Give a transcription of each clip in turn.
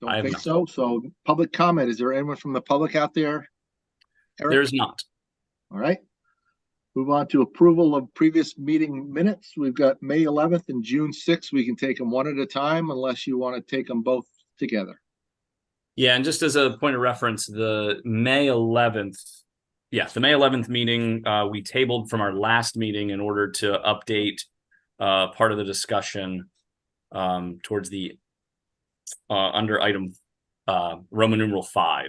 Don't think so. So public comment. Is there anyone from the public out there, Eric? There's not. All right. Move on to approval of previous meeting minutes. We've got May 11th and June 6th. We can take them one at a time unless you want to take them both together. Yeah, and just as a point of reference, the May 11th, the May 11th meeting, we tabled from our last meeting in order to update part of the discussion towards the under item Roman numeral 5.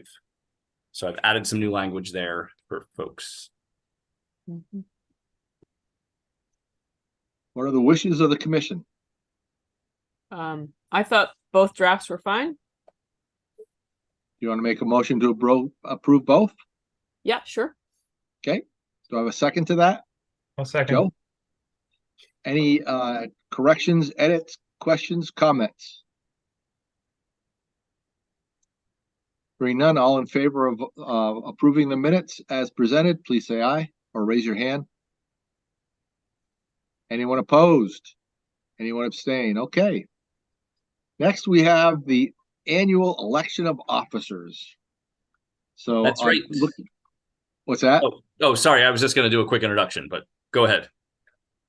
So I've added some new language there for folks. Mm-hmm. What are the wishes of the commission? I thought both drafts were fine. You want to make a motion to approve both? Yeah, sure. Okay. Do I have a second to that? I'll second. Joe? Any corrections, edits, questions, comments? Hearing none, all in favor of approving the minutes as presented, please say aye or raise your hand. Anyone opposed? Anyone abstain? Okay. Next, we have the annual election of officers. So that's right. What's that? Oh, sorry. I was just going to do a quick introduction, but go ahead.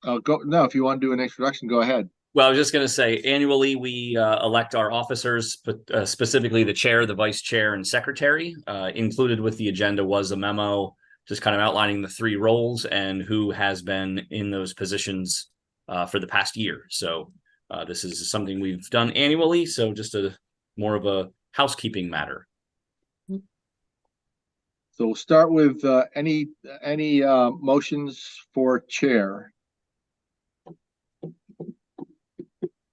No, if you want to do an introduction, go ahead. Well, I was just going to say annually we elect our officers, but specifically the chair, the vice chair, and secretary. Included with the agenda was a memo just kind of outlining the 3 roles and who has been in those positions for the past year. So this is something we've done annually. So just more of a housekeeping matter. So we'll start with any motions for chair.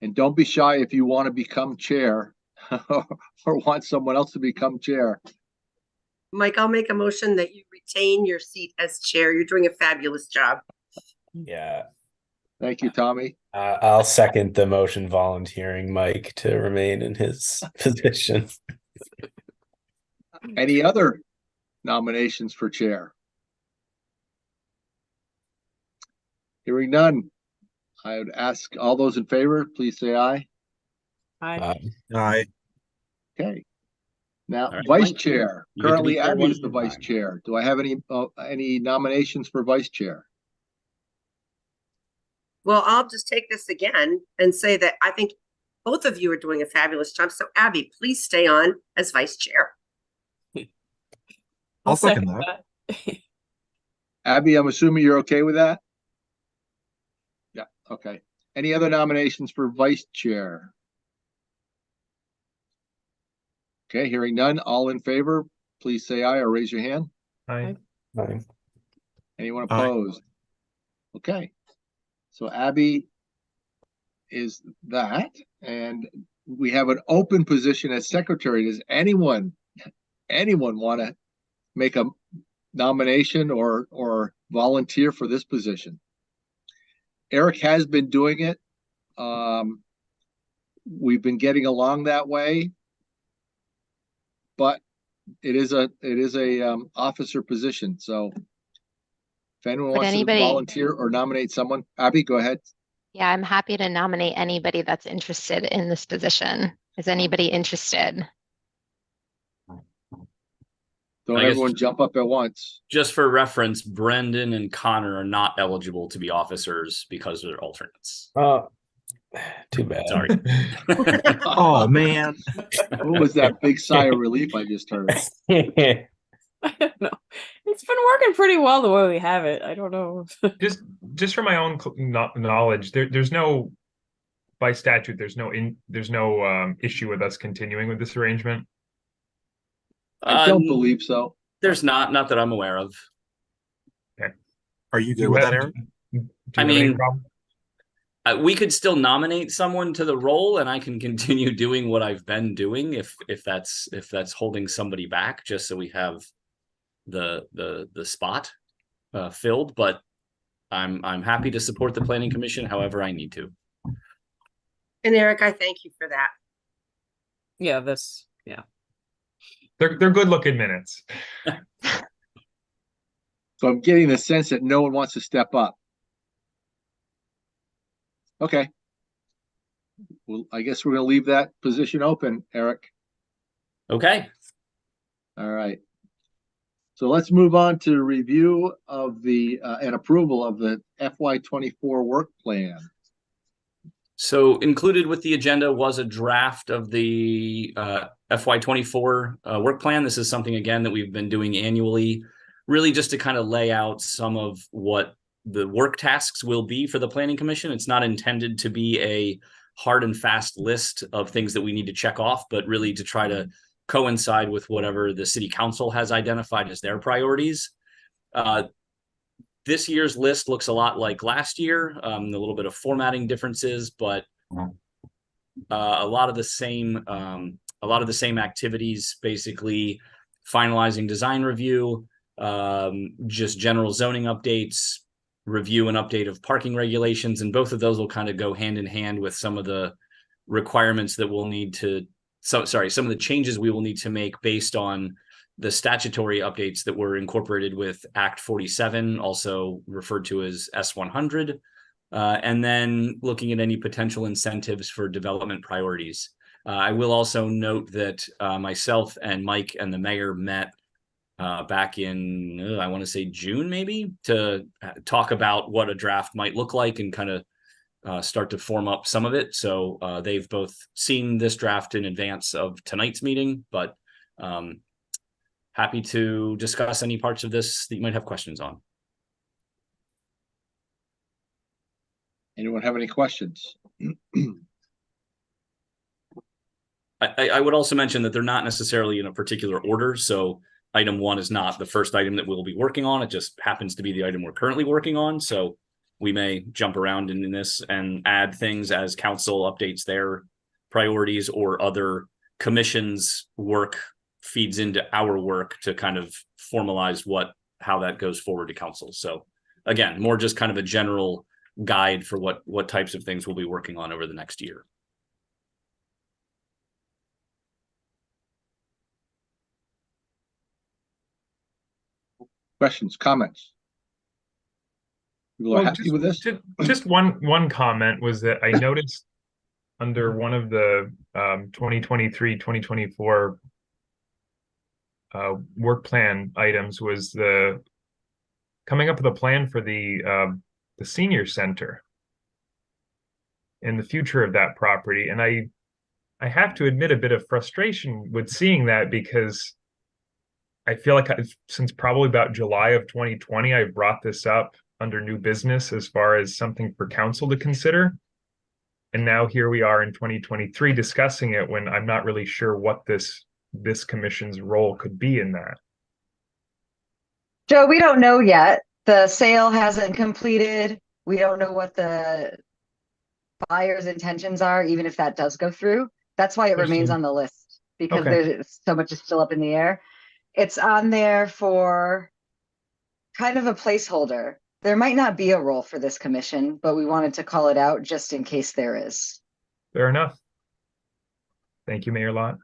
And don't be shy if you want to become chair or want someone else to become chair. Mike, I'll make a motion that you retain your seat as chair. You're doing a fabulous job. Yeah. Thank you, Tommy. I'll second the motion volunteering Mike to remain in his position. Any other nominations for chair? Hearing none, I would ask all those in favor, please say aye. Aye. Aye. Okay. Now, right, vice Mike, chair. Currently, Abby is the vice chair. Do I have any nominations for vice chair? Well, I'll just take this again and say that I think both of you are doing a fabulous job. So Abby, please stay on as vice chair. I'll second that. Abby, I'm assuming you're okay with that? Yeah, okay. Any other nominations for vice chair? Okay, hearing none, all in favor, please say aye or raise your hand. Aye. Aye. Anyone opposed? Okay. So Abby is that, and we have an open position as secretary. Does anyone want to make a nomination or volunteer for this position? Eric has been doing it. We've been getting along that way, but it is a officer position. So if anyone wants to volunteer or nominate someone, Abby, go ahead. Yeah, I'm happy to nominate anybody that's interested in this position. Is anybody interested? Don't everyone jump up at once. Just for reference, Brendan and Connor are not eligible to be officers because they're alternates. Too bad. Sorry. Oh, man. What was that big sigh of relief I just heard? I don't know. It's been working pretty well the way we have it. I don't know. just for my own knowledge, there's no, by statute, there's no issue with us continuing with this arrangement. I don't believe so. There's not that I'm aware of. Okay. Are you good with that, Aaron? I mean, we could still nominate someone to the role, and I can continue doing what I've been doing if that's holding somebody back, just so we have the spot filled. But I'm happy to support the Planning Commission however I need to. And Eric, I thank you for that. Yeah, They're good looking minutes. So I'm getting the sense that no one wants to step up. Okay. Well, I guess we're going to leave that position open, Eric. Okay. All right. So let's move on to review of the and approval of the FY24 work plan. So included with the agenda was a draft of the FY24 work plan. This is something, again, that we've been doing annually, really just to kind of lay out some of what the work tasks will be for the Planning Commission. It's not intended to be a hard and fast list of things that we need to check off, but really to try to coincide with whatever the City Council has identified as their priorities. This year's list looks a lot like last year, a little bit of formatting differences, but a lot of the same activities, basically finalizing design review, just general zoning updates, review and update of parking regulations, and both of those will kind of go hand in hand with some of the requirements that we'll need to, some of the changes we will need to make based on the statutory updates that were incorporated with Act 47, also referred to as S100, and then looking at any potential incentives for development priorities. I will also note that myself and Mike and the mayor met back in, I want to say June, maybe, to talk about what a draft might look like and kind of start to form up some of it. So they've both seen this draft in advance of tonight's meeting, but happy to discuss any parts of this that you might have questions on. Anyone have any questions? I would also mention that they're not necessarily in a particular order. So item 1 is not the first item that we'll be working on. It just happens to be the item we're currently working on. So we may jump around in this and add things as council updates their priorities or other commissions' work feeds into our work to kind of formalize how that goes forward to council. So again, more just kind of a general guide for what types of things we'll be working on over the next year. Questions, comments? People are happy with this? Just one comment was that I noticed under one of the 2023-2024 work plan items was the coming up with a plan for the senior center and the future of that property. And I have to admit a bit of frustration with seeing that, because I feel like since probably about July of 2020, I brought this up under new business as far as something for council to consider. And now here we are in 2023 discussing it when I'm not really sure what this commission's role could be in that. Joe, we don't know yet. The sale hasn't completed. We don't know what the buyer's intentions are, even if that does go through. That's why it remains on the list, because there's so much is still up in the air. It's on there for kind of a placeholder. There might not be a role for this commission, but we wanted to call it out just in case there is. Fair enough. Thank you, Mayor Lott.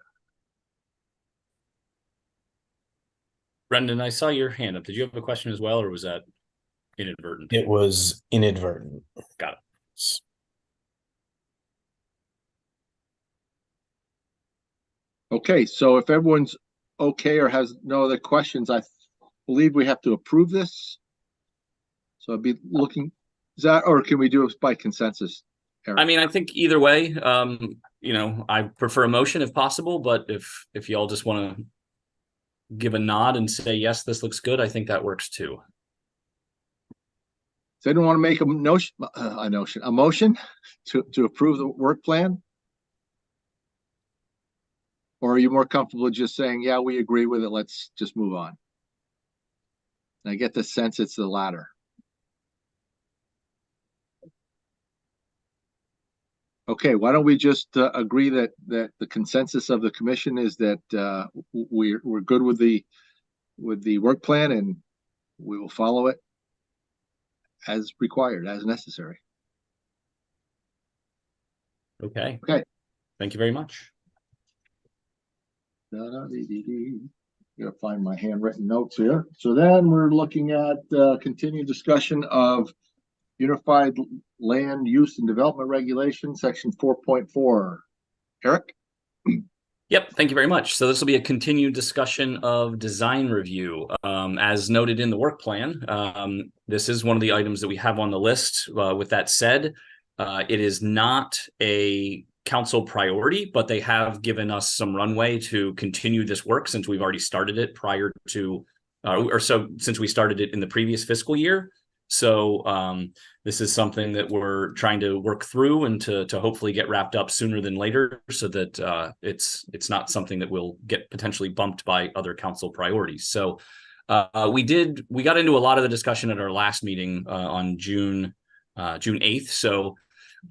Brendan, I saw your hand up. Did you have a question as well, or was that inadvertent? It was inadvertent. Got it. Okay, so if everyone's okay or has no other questions, I believe we have to approve this. So I'd be looking, is that, or can we do it by consensus, Eric? I mean, I think either way, I prefer a motion if possible, but if y'all just want to give a nod and say, yes, this looks good, I think that works too. Does anyone want to make a motion to approve the work plan? Or are you more comfortable just saying, yeah, we agree with it, let's just move on? And I get the sense it's the latter. Okay, why don't we just agree that the consensus of the commission is that we're good with the work plan, and we will follow it as required, as necessary. Okay. Okay. Thank you very much. Gotta find my handwritten notes here. So then we're looking at continued discussion of Unified Land Use and Development Regulation, Section 4.4. Eric? Yep, thank you very much. So this will be a continued discussion of design review. As noted in the work plan, this is one of the items that we have on the list. With that said, it is not a council priority, but they have given us some runway to continue this work since we've already started it prior to, since we started it in the previous fiscal year. So this is something that we're trying to work through and to hopefully get wrapped up sooner than later, so that it's not something that will get potentially bumped by other council priorities. So we got into a lot of the discussion at our last meeting on June 8th. So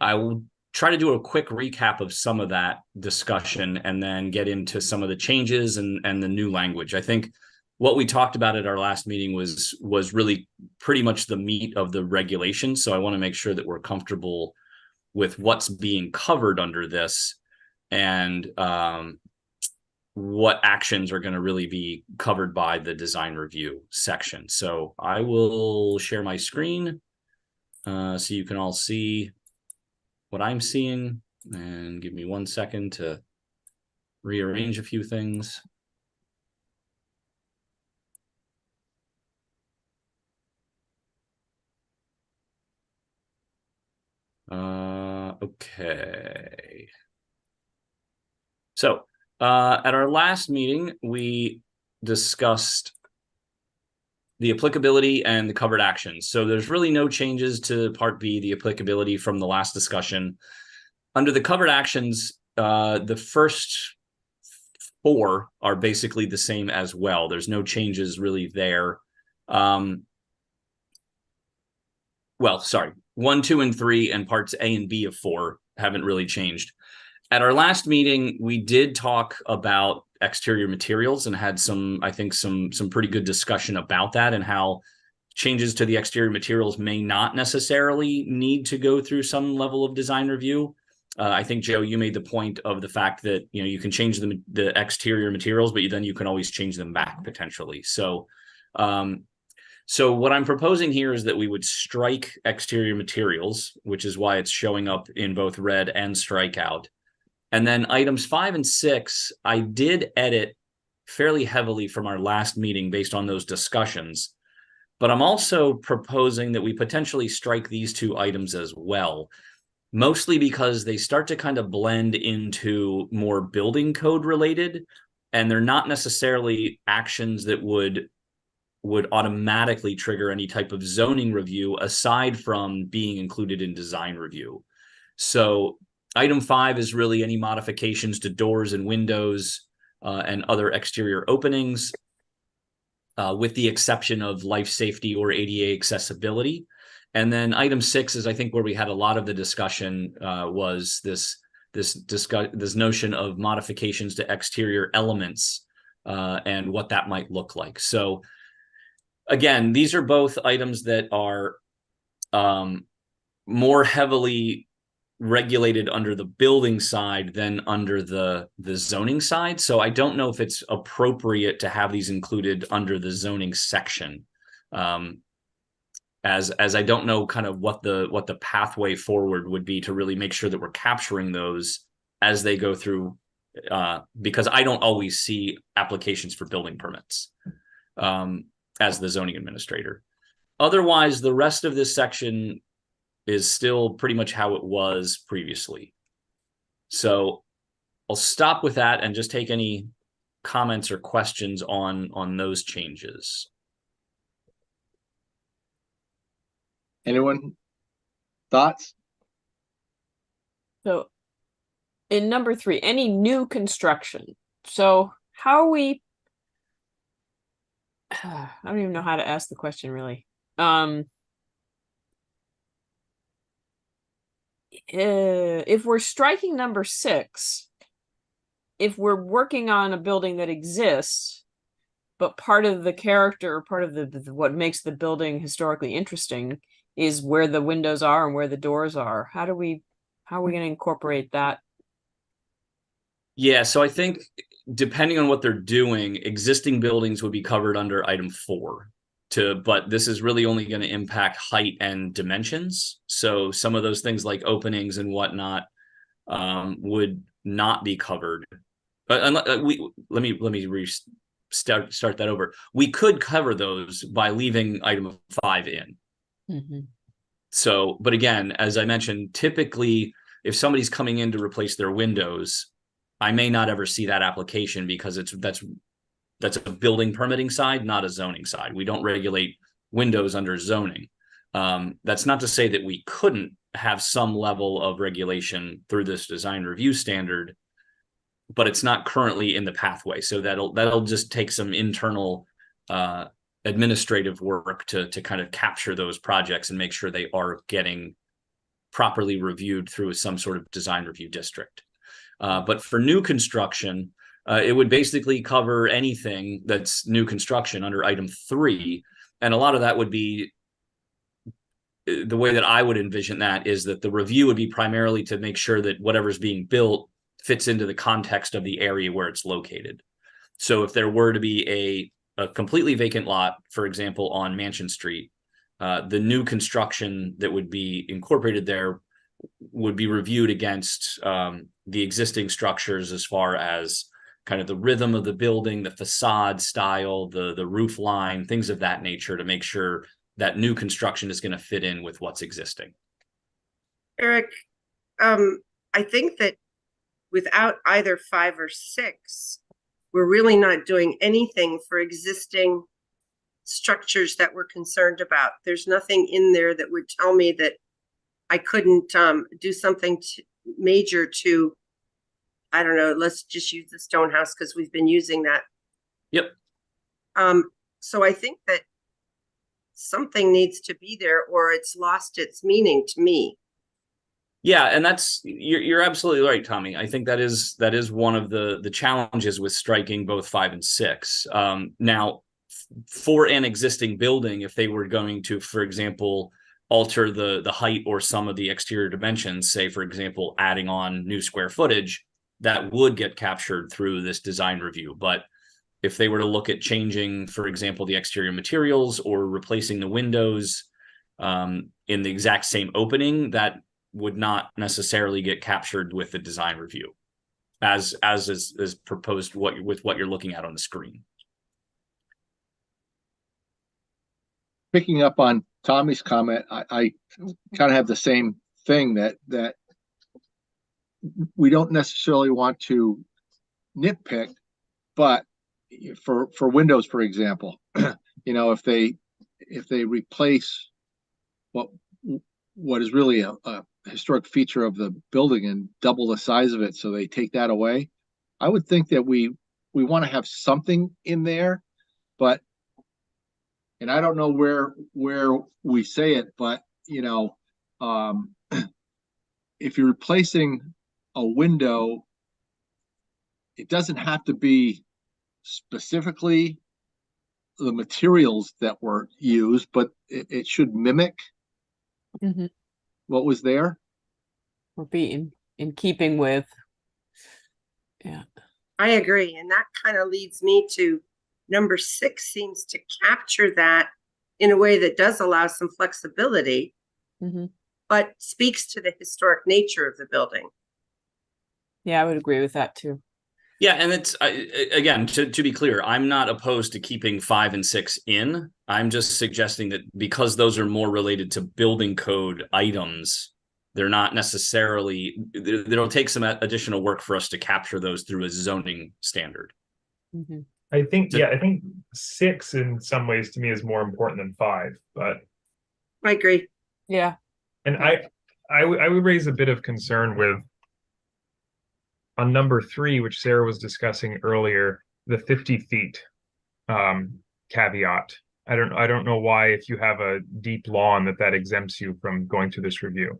I will try to do a quick recap of some of that discussion and then get into some of the changes and the new language. I think what we talked about at our last meeting was really pretty much the meat of the regulation. So I want to make sure that we're comfortable with what's being covered under this and what actions are going to really be covered by the design review section. So I will share my screen so you can all see what I'm seeing, and give me 1 second to rearrange a few things. Okay. So at our last meeting, we discussed the applicability and the covered actions. So there's really no changes to Part B, the applicability, from the last discussion. Under the covered actions, the first 4 are basically the same as well. There's no changes really there. Well, sorry, 1, 2, and 3, and parts A and B of 4 haven't really changed. At our last meeting, we did talk about exterior materials and had I think some pretty good discussion about that, and how changes to the exterior materials may not necessarily need to go through some level of design review. I think, Joe, you made the point of the fact that, you know, you can change the exterior materials, but then you can always change them back potentially. So what I'm proposing here is that we would strike exterior materials, which is why it's showing up in both red and strikeout. And then items 5 and 6, I did edit fairly heavily from our last meeting based on those discussions. But I'm also proposing that we potentially strike these 2 items as well, mostly because they start to kind of blend into more building code related, and they're not necessarily actions that would automatically trigger any type of zoning review aside from being included in design review. So item 5 is really any modifications to doors and windows and other exterior openings, with the exception of life safety or ADA accessibility. And then item 6 is, I think, where we had a lot of the discussion, was this notion of modifications to exterior elements and what that might look like. So again, these are both items that are more heavily regulated under the building side than under the zoning side. So I don't know if it's appropriate to have these included under the zoning section, as I don't know kind of what the pathway forward would be to really make sure that we're capturing those as they go through, because I don't always see applications for building permits as the zoning administrator. Otherwise, the rest of this section is still pretty much how it was previously. So I'll stop with that and just take any comments or questions on those changes. Anyone? Thoughts? So in number 3, any new construction. So how are we, I don't even know how to ask the question really. If we're striking number 6, if we're working on a building that exists, but part of the character, or part of the what makes the building historically interesting is where the windows are and where the doors are. How are we going to incorporate that? Yeah, so I think depending on what they're doing, existing buildings would be covered under item 4. But this is really only going to impact height and dimensions. So some of those things like openings and whatnot would not be covered start that over. We could cover those by leaving item 5 in. Mhm. So, but again, as I mentioned, typically if somebody's coming in to replace their windows, I may not ever see that application because that's a building permitting side, not a zoning side. We don't regulate windows under zoning. That's not to say that we couldn't have some level of regulation through this design review standard, but it's not currently in the pathway. So that'll just take some internal administrative work to kind of capture those projects and make sure they are getting properly reviewed through some sort of design review district. But for new construction, it would basically cover anything that's new construction under item 3. And a lot of that would be, the way that I would envision that is that the review would be primarily to make sure that whatever's being built fits into the context of the area where it's located. So if there were to be a completely vacant lot, for example, on Mansion Street, the new construction that would be incorporated there would be reviewed against the existing structures as far as kind of the rhythm of the building, the facade style, the roof line, things of that nature, to make sure that new construction is going to fit in with what's existing. Eric, I think that without either 5 or 6, we're really not doing anything for existing structures that we're concerned about. There's nothing in there that would tell me that I couldn't do something major to, I don't know, let's just use the stone house because we've been using that. Yep. So I think that something needs to be there or it's lost its meaning to me. Yeah, and you're absolutely right, Tommy. I think that is one of the challenges with striking both 5 and 6. Now, for an existing building, if they were going to, for example, alter the height or some of the exterior dimensions, say, for example, adding on new square footage, that would get captured through this design review. But if they were to look at changing, for example, the exterior materials or replacing the windows in the exact same opening, that would not necessarily get captured with the design review, as is proposed with what you're looking at on the screen. Picking up on Tommy's comment, I kind of have the same thing that we don't necessarily want to nitpick, but for windows, for example, if they replace what is really a historic feature of the building and double the size of it, so they take that away, I would think that we want to have something in there, but, and I don't know where we say it, but if you're replacing a window, it doesn't have to be specifically the materials that were used, but it should mimic what was there. Or be in keeping with. Yeah. I agree. And that kind of leads me to number 6 seems to capture that in a way that does allow some flexibility, but speaks to the historic nature of the building. Yeah, I would agree with that too. Yeah, and it's again, to be clear, I'm not opposed to keeping 5 and 6 in. I'm just suggesting that because those are more related to building code items, they're not necessarily, it'll take some additional work for us to capture those through a zoning standard. I think 6 in some ways to me is more important than 5, but I agree. Yeah. And I would raise a bit of concern with on number 3, which Sarah was discussing earlier, the 50 feet caveat. I don't know why, if you have a deep lawn, that exempts you from going through this review.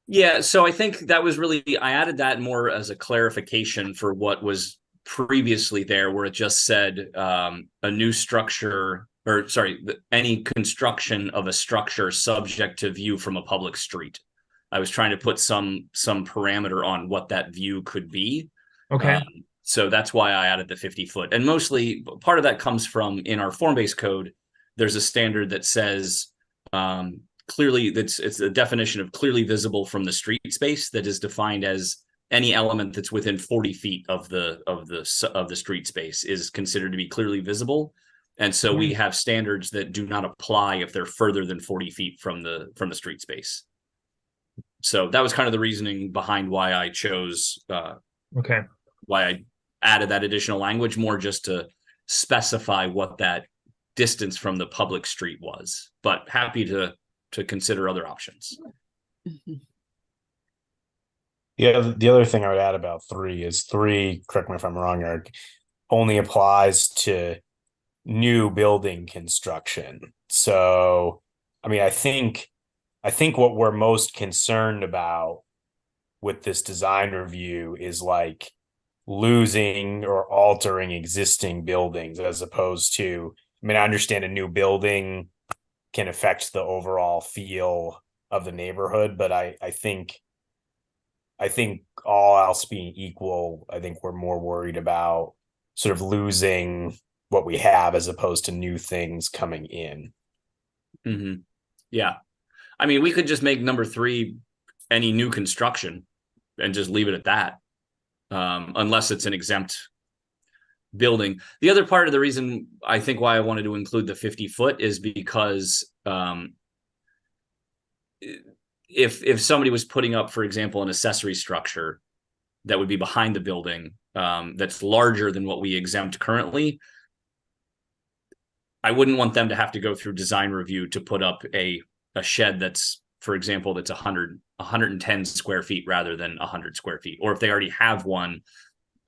Yeah, so I think that was really, I added that more as a clarification for what was previously there, where it just said a new structure, or sorry, any construction of a structure subject to view from a public street. I was trying to put some parameter on what that view could be. Okay. So that's why I added the 50 foot. And mostly part of that comes from, in our form-based code, there's a standard that says clearly, it's a definition of clearly visible from the street space that is defined as any element that's within 40 feet of the street space is considered to be clearly visible. And so we have standards that do not apply if they're further than 40 feet from the street space. So that was kind of the reasoning behind why I chose why I added that additional language, more just to specify what that distance from the public street was, but happy to consider other options. Yeah, the other thing I would add about 3 is 3, correct me if I'm wrong, Eric, only applies to new building construction. So, I mean, I think what we're most concerned about with this design review is like losing or altering existing buildings, as opposed to, I mean, I understand a new building can affect the overall feel of the neighborhood, but I think all else being equal, I think we're more worried about sort of losing what we have as opposed to new things coming in. Mm-hmm. Yeah. I mean, we could just make number 3 any new construction and just leave it at that, unless it's an exempt building. The other part of the reason I think why I wanted to include the 50-foot is because if somebody was putting up, for example, an accessory structure that would be behind the building that's larger than what we exempt currently, I wouldn't want them to have to go through design review to put up a shed that's, for example, that's 110 square feet rather than 100 square feet. Or if they already have one,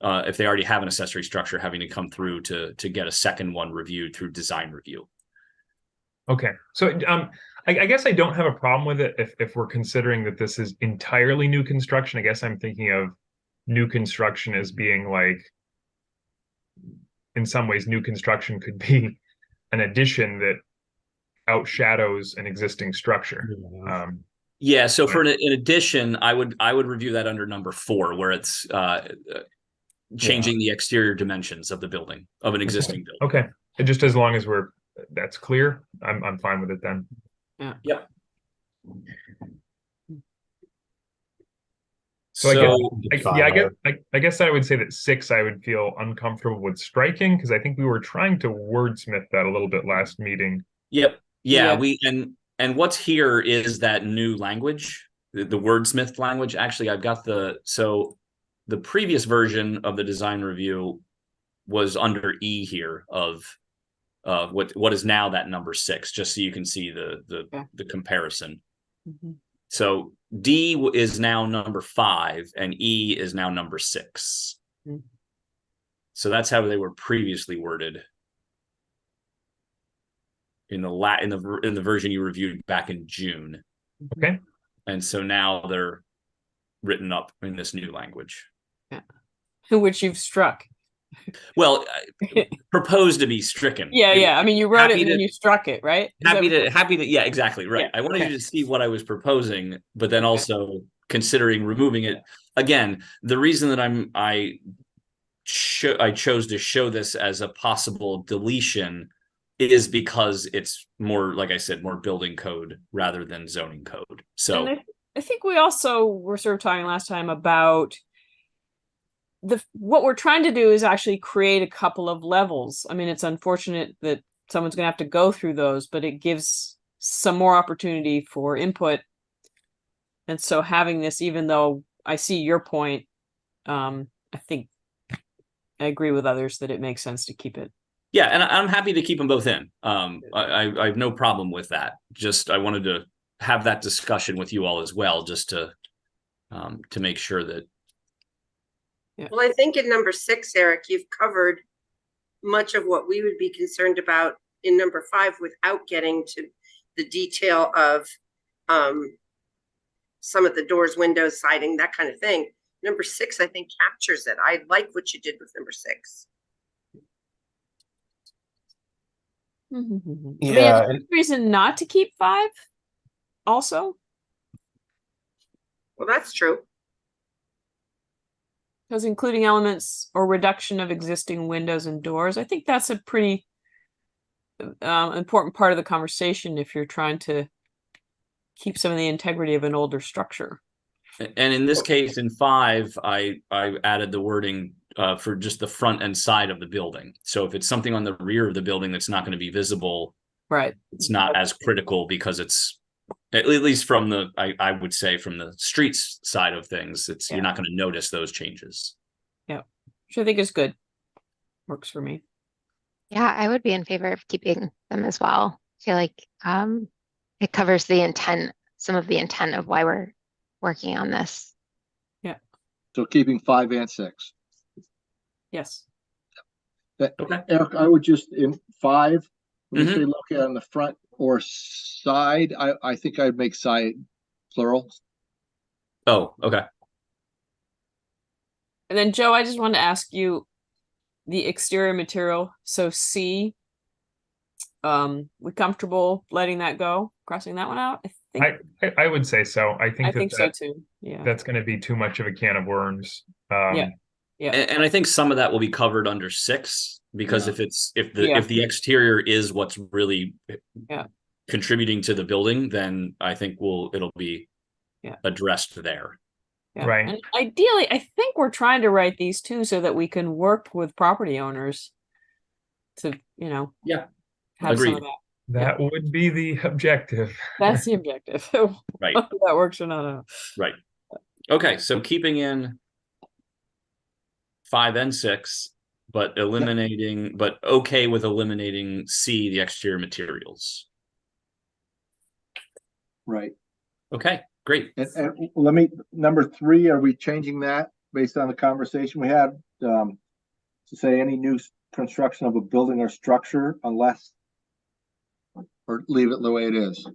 if they already have an accessory structure, having to come through to get a second one reviewed through design review. Okay. So I guess I don't have a problem with it if we're considering that this is entirely new construction. I guess I'm thinking of new construction as being like, in some ways, new construction could be an addition that outshadows an existing structure. Yeah. So for an addition, I would review that under number 4, where it's changing the exterior dimensions of the building, of an existing building. Okay. And just as long as that's clear, I'm fine with it then. Yeah. Yep. So I guess I would say that 6 I would feel uncomfortable with striking, because I think we were trying to wordsmith that a little bit last meeting. Yep. Yeah. And what's here is that new language, the wordsmith language. Actually, I've got the previous version of the design review was under E here of what is now that number 6, just so you can see the comparison. Mm-hmm. So D is now number 5 and E is now number 6. Mm-hmm. So that's how they were previously worded in the version you reviewed back in June. Okay. And so now they're written up in this new language. Yeah. Which you've struck. Well, proposed to be stricken. Yeah. I mean, you wrote it and then you struck it, right? Happy to. Yeah, exactly. Right. Yeah, I wanted you to see what I was proposing, but then also considering removing it. Again, the reason that I chose to show this as a possible deletion is because it's more, like I said, more building code rather than zoning code. So I think we also were sort of talking last time about what we're trying to do is actually create a couple of levels. I mean, it's unfortunate that someone's going to have to go through those, but it gives some more opportunity for input. And so having this, even though I see your point, I think I agree with others that it makes sense to keep it. Yeah, and I'm happy to keep them both in. I have no problem with that. Just I wanted to have that discussion with you all as well, just to make sure that. Yeah. Well, I think in number 6, Eric, you've covered much of what we would be concerned about in number 5 without getting to the detail of some of the doors, windows, siding, that kind of thing. Number 6, I think, captures it. I like what you did with number 6. Yeah. I mean, reason not to keep 5 also. Well, that's true. Because including elements or reduction of existing windows and doors, I think that's a pretty important part of the conversation if you're trying to keep some of the integrity of an older structure. And in this case, in 5, I added the wording for just the front and side of the building. So if it's something on the rear of the building that's not going to be visible, Right. it's not as critical because it's at least from the I would say from the streets side of things, it's you're not going to notice those changes. Yeah, which I think is good. Works for me. Yeah, I would be in favor of keeping them as well. I feel like it covers the intent, some of the intent of why we're working on this. So keeping 5 and 6. Yes. Okay. Eric, I would just in 5, when you Mhm. say located on the front or side, I think I'd make side plural. Oh, okay. And then Joe, I just wanted to ask you the exterior material. So C, we comfortable letting that go, crossing that one out? I think I would say so. I think I think so too. Yeah. that's going to be too much of a can of worms. Yeah. Yeah. And I think some of that will be covered under 6 because Yeah. if the exterior is what's really Yeah. contributing to the building, then I think it'll be Yeah. addressed there. Yeah. Right. And ideally, I think we're trying to write these too so that we can work with property owners to, Yeah. have some Agreed. of that. That would be the objective. That's the objective. Right. Whether that works or not, I don't know. Right. Okay, so keeping in 5 and 6, but okay with eliminating C, the exterior materials. Right. Okay, great. And let me, number 3, are we changing that based on the conversation we had? To say any new construction of a building or structure unless, or leave it the way it is?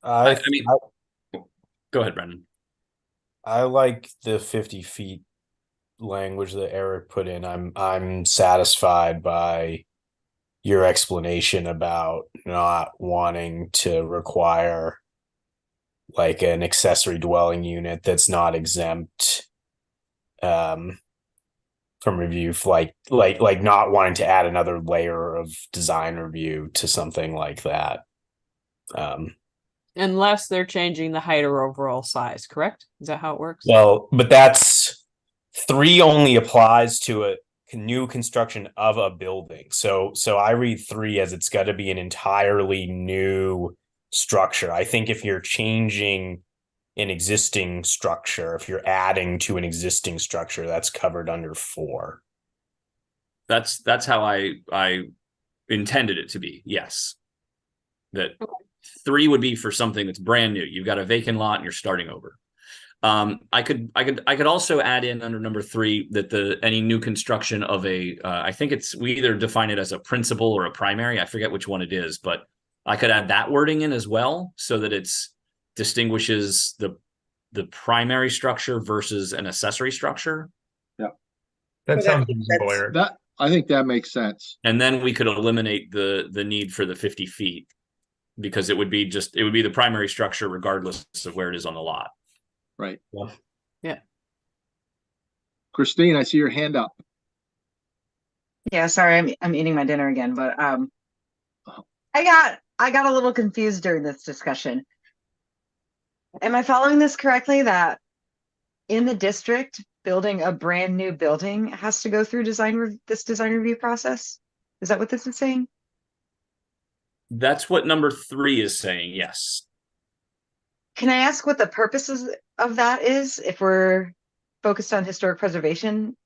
I mean, go ahead, Brendan. I like the 50 feet language that Eric put in. I'm satisfied by your explanation about not wanting to require like an accessory dwelling unit that's not exempt from review, like not wanting to add another layer of design review to something like that. Unless they're changing the height or overall size, correct? Is that how it works? Well, but that's 3 only applies to a new construction of a building. So I read 3 as it's got to be an entirely new structure. I think if you're changing an existing structure, if you're adding to an existing structure, that's covered under 4. That's how I intended it to be. Yes. That 3 would be for something that's brand new. You've got a vacant lot and you're starting over. I could also add in under number 3 that any new construction of I think we either define it as a principal or a primary. I forget which one it is, but I could add that wording in as well so that it's distinguishes the primary structure versus an accessory structure. Yeah. That sounds reasonable, Eric. I think that makes sense. And then we could eliminate the need for the 50 feet because it would be the primary structure regardless of where it is on the lot. Right. Yeah. Christine, I see your hand up. Yeah, sorry, I'm eating my dinner again, but I got a little confused during this discussion. Am I following this correctly that in the district, building a brand new building has to go through this design review process? Is that what this is saying? That's what number 3 is saying, yes. Can I ask what the purposes of that is if we're focused on historic preservation?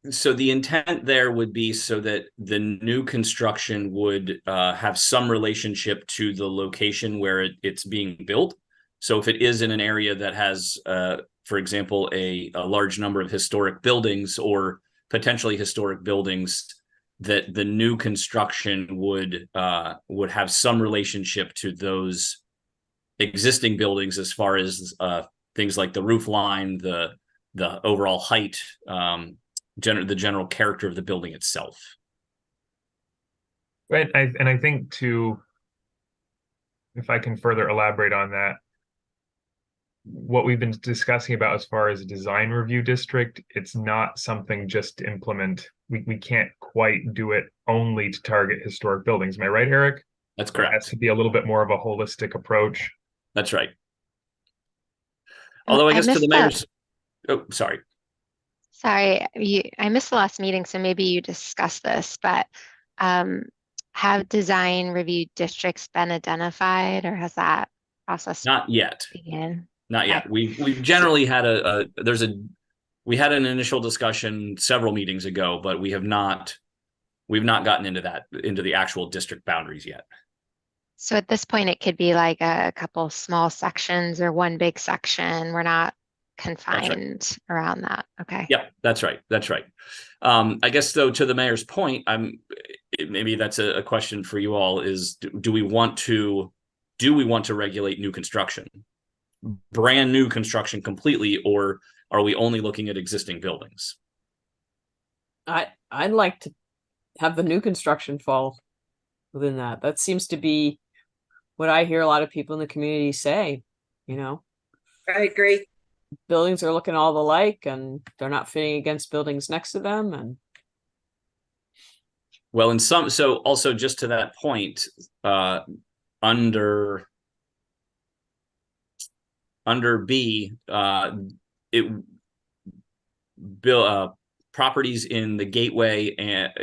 So the intent there would be so that the new construction would have some relationship to the location where it's being built. So if it is in an area that has, for example, a large number of historic buildings or potentially historic buildings, that the new construction would have some relationship to those existing buildings as far as things like the roof line, the overall height, the general character of the building itself. Right. And I think if I can further elaborate on that, what we've been discussing about as far as a design review district, it's not something just to implement. We can't quite do it only to target historic buildings. Am I right, Eric? That's There has correct. to be a little bit more of a holistic approach. That's right. Although I guess to missed the mayor's, oh, sorry. Sorry, I missed the last meeting, so maybe you discussed this, but have design review districts been identified, or has that process Not yet. begun? Not yet. Okay. We've generally had we had an initial discussion several meetings ago, but we've not gotten into the actual district boundaries yet. So at this point, it could be like a couple small sections or one big section. We're not confined around that. Okay. Yep, that's right. That's right. I guess though, to the mayor's point, maybe that's a question for you all: is do we want to regulate new construction, brand new construction completely, or are we only looking at existing buildings? I'd like to have the new construction fall within that. That seems to be what I hear a lot of people in the community say. You know, I agree. buildings are looking all alike, and they're not fitting against buildings next to them. And well, in some, so also just to that point, under B, properties in the Gateway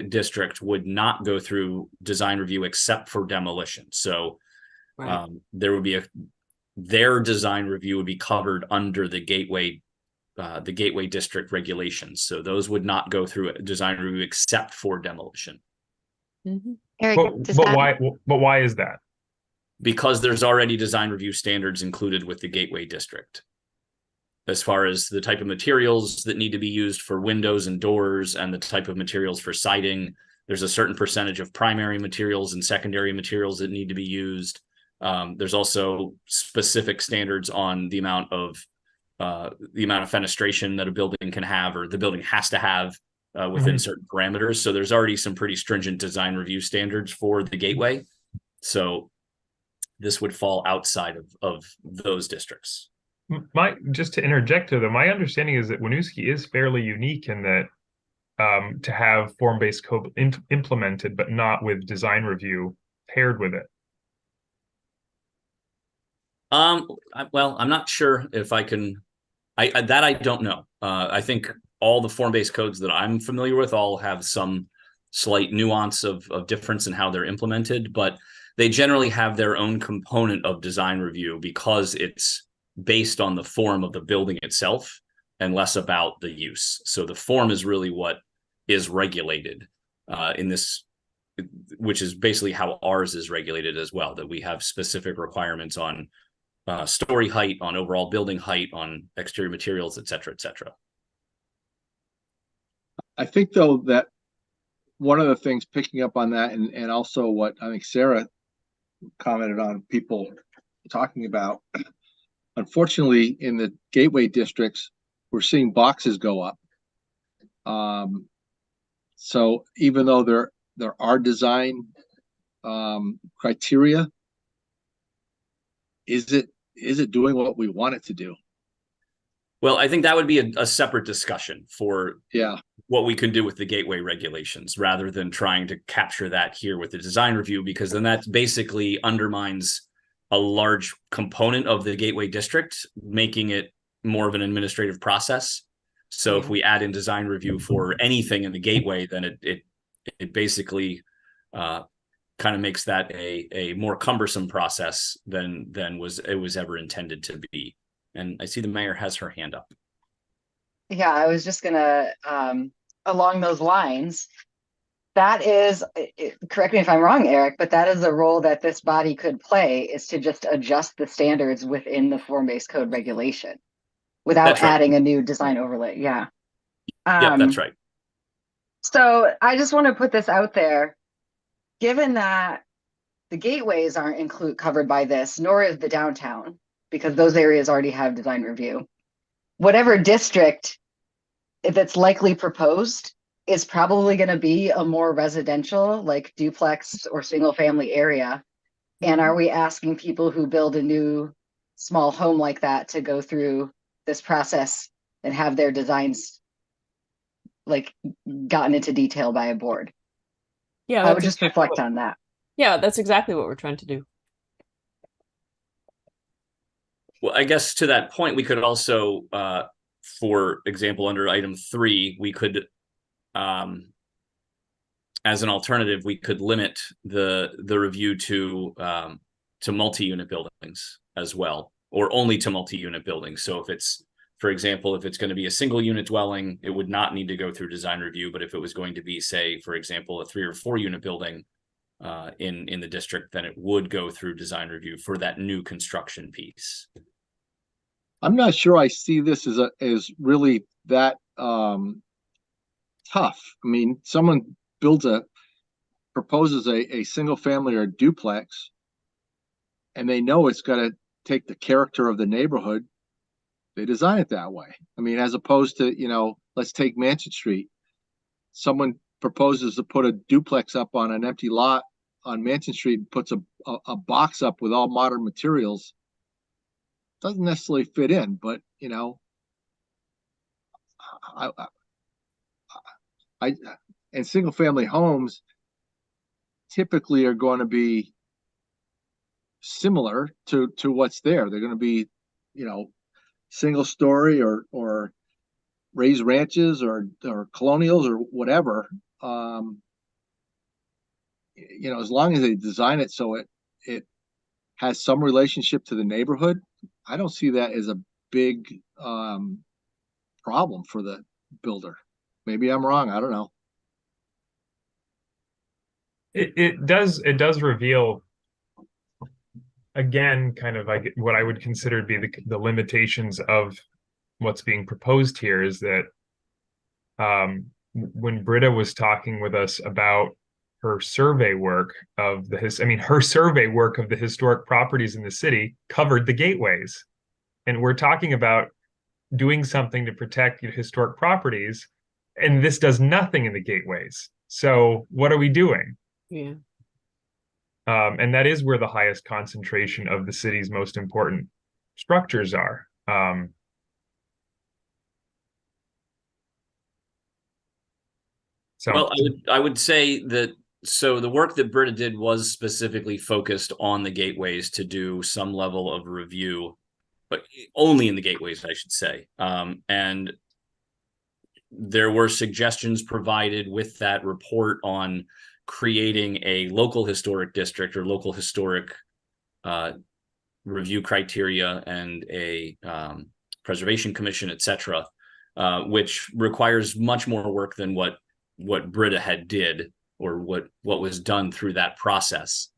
district would not go through design review except for demolition. So right. there would be their design review would be covered under the Gateway district regulations. So those would not go through a design review except for demolition. Mm-hmm. Eric, but why is that? Because there's already design review standards included with the Gateway district, as far as the type of materials that need to be used for windows and doors and the type of materials for siding. There's a certain percentage of primary materials and secondary materials that need to be used. There's also specific standards on the amount of fenestration that a building can have, or the building has to have within certain parameters. So there's already some pretty stringent design review standards for the Gateway. So this would fall outside of those districts. Just to interject to them, my understanding is that Winooski is fairly unique in that to have form-based code implemented, but not with design review paired with it. Well, I'm not sure if I can. I don't know. I think all the form-based codes that I'm familiar with all have some slight nuance of difference in how they're implemented, but they generally have their own component of design review because it's based on the form of the building itself and less about the use. So the form is really what is regulated in this, which is basically how ours is regulated as well, that we have specific requirements on story height, on overall building height, on exterior materials, et cetera, et cetera. I think though that one of the things picking up on that, and also what I think Sarah commented on, people talking about, unfortunately in the Gateway districts, we're seeing boxes go up. So even though there are design criteria, is it doing what we want it to do? Well, I think that would be a separate discussion for what we can do with the Gateway regulations, rather than trying to capture that here with the design review, because then that basically undermines a large component of the Gateway district, making it more of an administrative process. So if we add in design review for anything in the Gateway, then it basically kind of makes that a more cumbersome process than it was ever intended to be. And I see the mayor has her hand up. Yeah, I was just gonna, along those lines, that is, correct me if I'm wrong, Eric, but that is a role that this body could play, is to just adjust the standards within the form-based code regulation without adding a new design overlay. Yeah. Yeah, that's right. So I just want to put this out there. Given that the gateways aren't covered by this, nor is the downtown, because those areas already have design review, whatever district that's likely proposed is probably going to be a more residential, like duplex or single family area. And are we asking people who build a new small home like that to go through this process and have their designs like gotten into detail by a board. Yeah, I would that's just reflect on that. yeah, that's exactly what we're trying to do. Well, I guess to that point, we could also, for example, under item 3, we could, as an alternative, we could limit the review to multi-unit buildings as well, or only to multi-unit buildings. So if it's, for example, if it's going to be a single unit dwelling, it would not need to go through design review. But if it was going to be, say, for example, a 3 or 4 unit building in the district, then it would go through design review for that new construction piece. I'm not sure I see this as really that tough. I mean, someone proposes a single family or duplex, and they know it's got to take the character of the neighborhood. They design it that way. I mean, as opposed to, let's take Mansion Street. Someone proposes to put a duplex up on an empty lot on Mansion Street and puts a box up with all modern materials. Doesn't necessarily fit in, but I and single family homes typically are going to be similar to what's there. They're going to be, single story or raised ranches or colonials or whatever. As long as they design it so it has some relationship to the neighborhood, I don't see that as a big problem for the builder. Maybe I'm wrong. I don't know. It does reveal, again, kind of like what I would consider to be the limitations of what's being proposed here, is that when Britta was talking with us about her survey work of her survey work of the historic properties in the city covered the gateways. And we're talking about doing something to protect historic properties, and this does nothing in the gateways. So what are we doing? Yeah. And that is where the highest concentration of the city's most important structures are. Well, I would say that, so the work that Britta did was specifically focused on the gateways to do some level of review, but only in the gateways, I should say. And there were suggestions provided with that report on creating a local historic district or local historic review criteria and a preservation commission, etc., which requires much more work than what Britta had did or what was done through that process.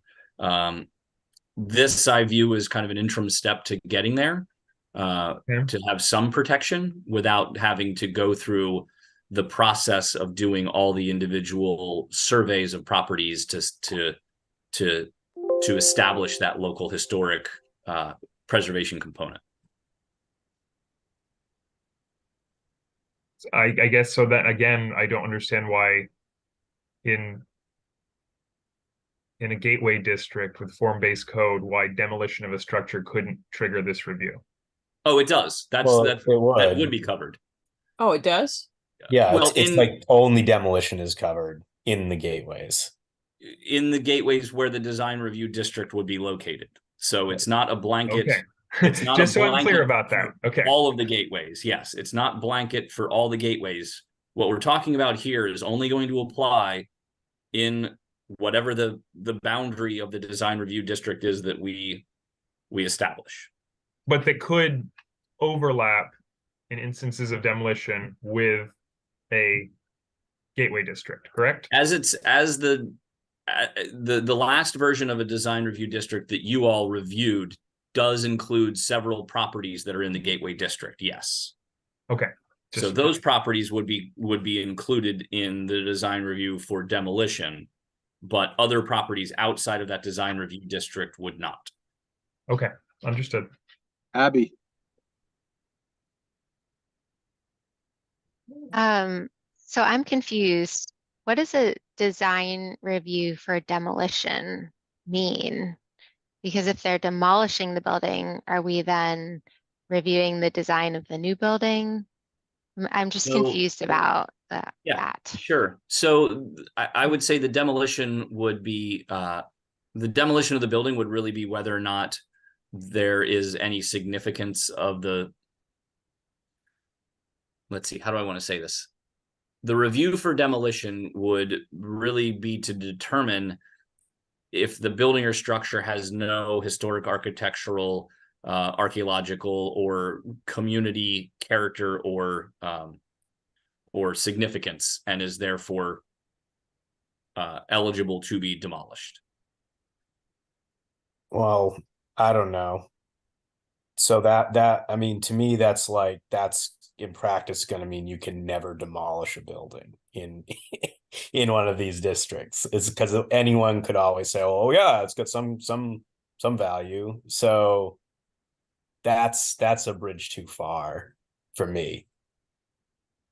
This I view as kind of an interim step to getting there, to have some protection without having to go through the process of doing all the individual surveys of properties to establish that local historic preservation component. I guess so. That again, I don't understand why in a gateway district with form-based code, why demolition of a structure couldn't trigger this review. Oh, it does. That would be covered. Oh, it does? Yeah, well, it's like only demolition is covered in the gateways. In the gateways where the design review district would be located. So it's not a blanket. Okay. It's not just a so I'm clear about that. Okay. All of the gateways. Yes, it's not blanket for all the gateways. What we're talking about here is only going to apply in whatever the boundary of the design review district is that we establish. But that could overlap in instances of demolition with a gateway district, correct? As the last version of a design review district that you all reviewed does include several properties that are in the gateway district. Yes. Okay. So those properties would be included in the design review for demolition, but other properties outside of that design review district would not. Okay, understood. Abby. So I'm confused. What does a design review for demolition mean? Because if they're demolishing the building, are we then reviewing the design of the new building? I'm just So- confused about that. Sure. So I would say the demolition would be the demolition of the building would really be whether or not there is any significance of the, let's see, how do I want to say this? The review for demolition would really be to determine if the building or structure has no historic, architectural, archaeological, or community character or significance, and is therefore eligible to be demolished. Well, I don't know. So I mean, to me, that's in practice going to mean you can never demolish a building in in one of these districts. It's because anyone could always say, "Oh yeah, it's got some value." So that's a bridge too far for me.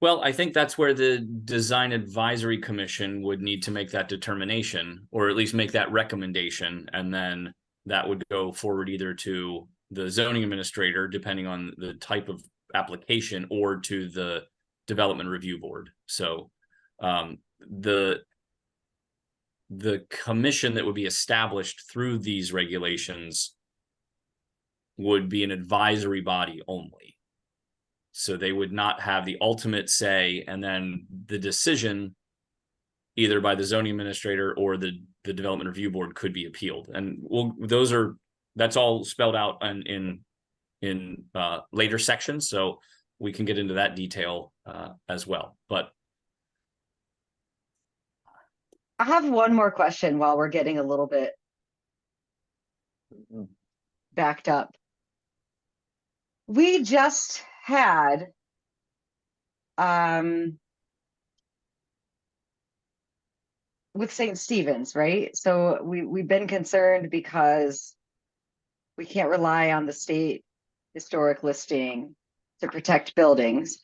Well, I think that's where the Design Advisory Commission would need to make that determination, or at least make that recommendation, and then that would go forward either to the zoning administrator, depending on the type of application, or to the development review board. So the commission that would be established through these regulations would be an advisory body only. So they would not have the ultimate say, and then the decision either by the zoning administrator or the development review board could be appealed. And that's all spelled out in later sections, so we can get into that detail as well. But I have one more question while we're getting a little bit backed up. We just had with St. Stephen's, right? So we've been concerned because we can't rely on the state historic listing to protect buildings.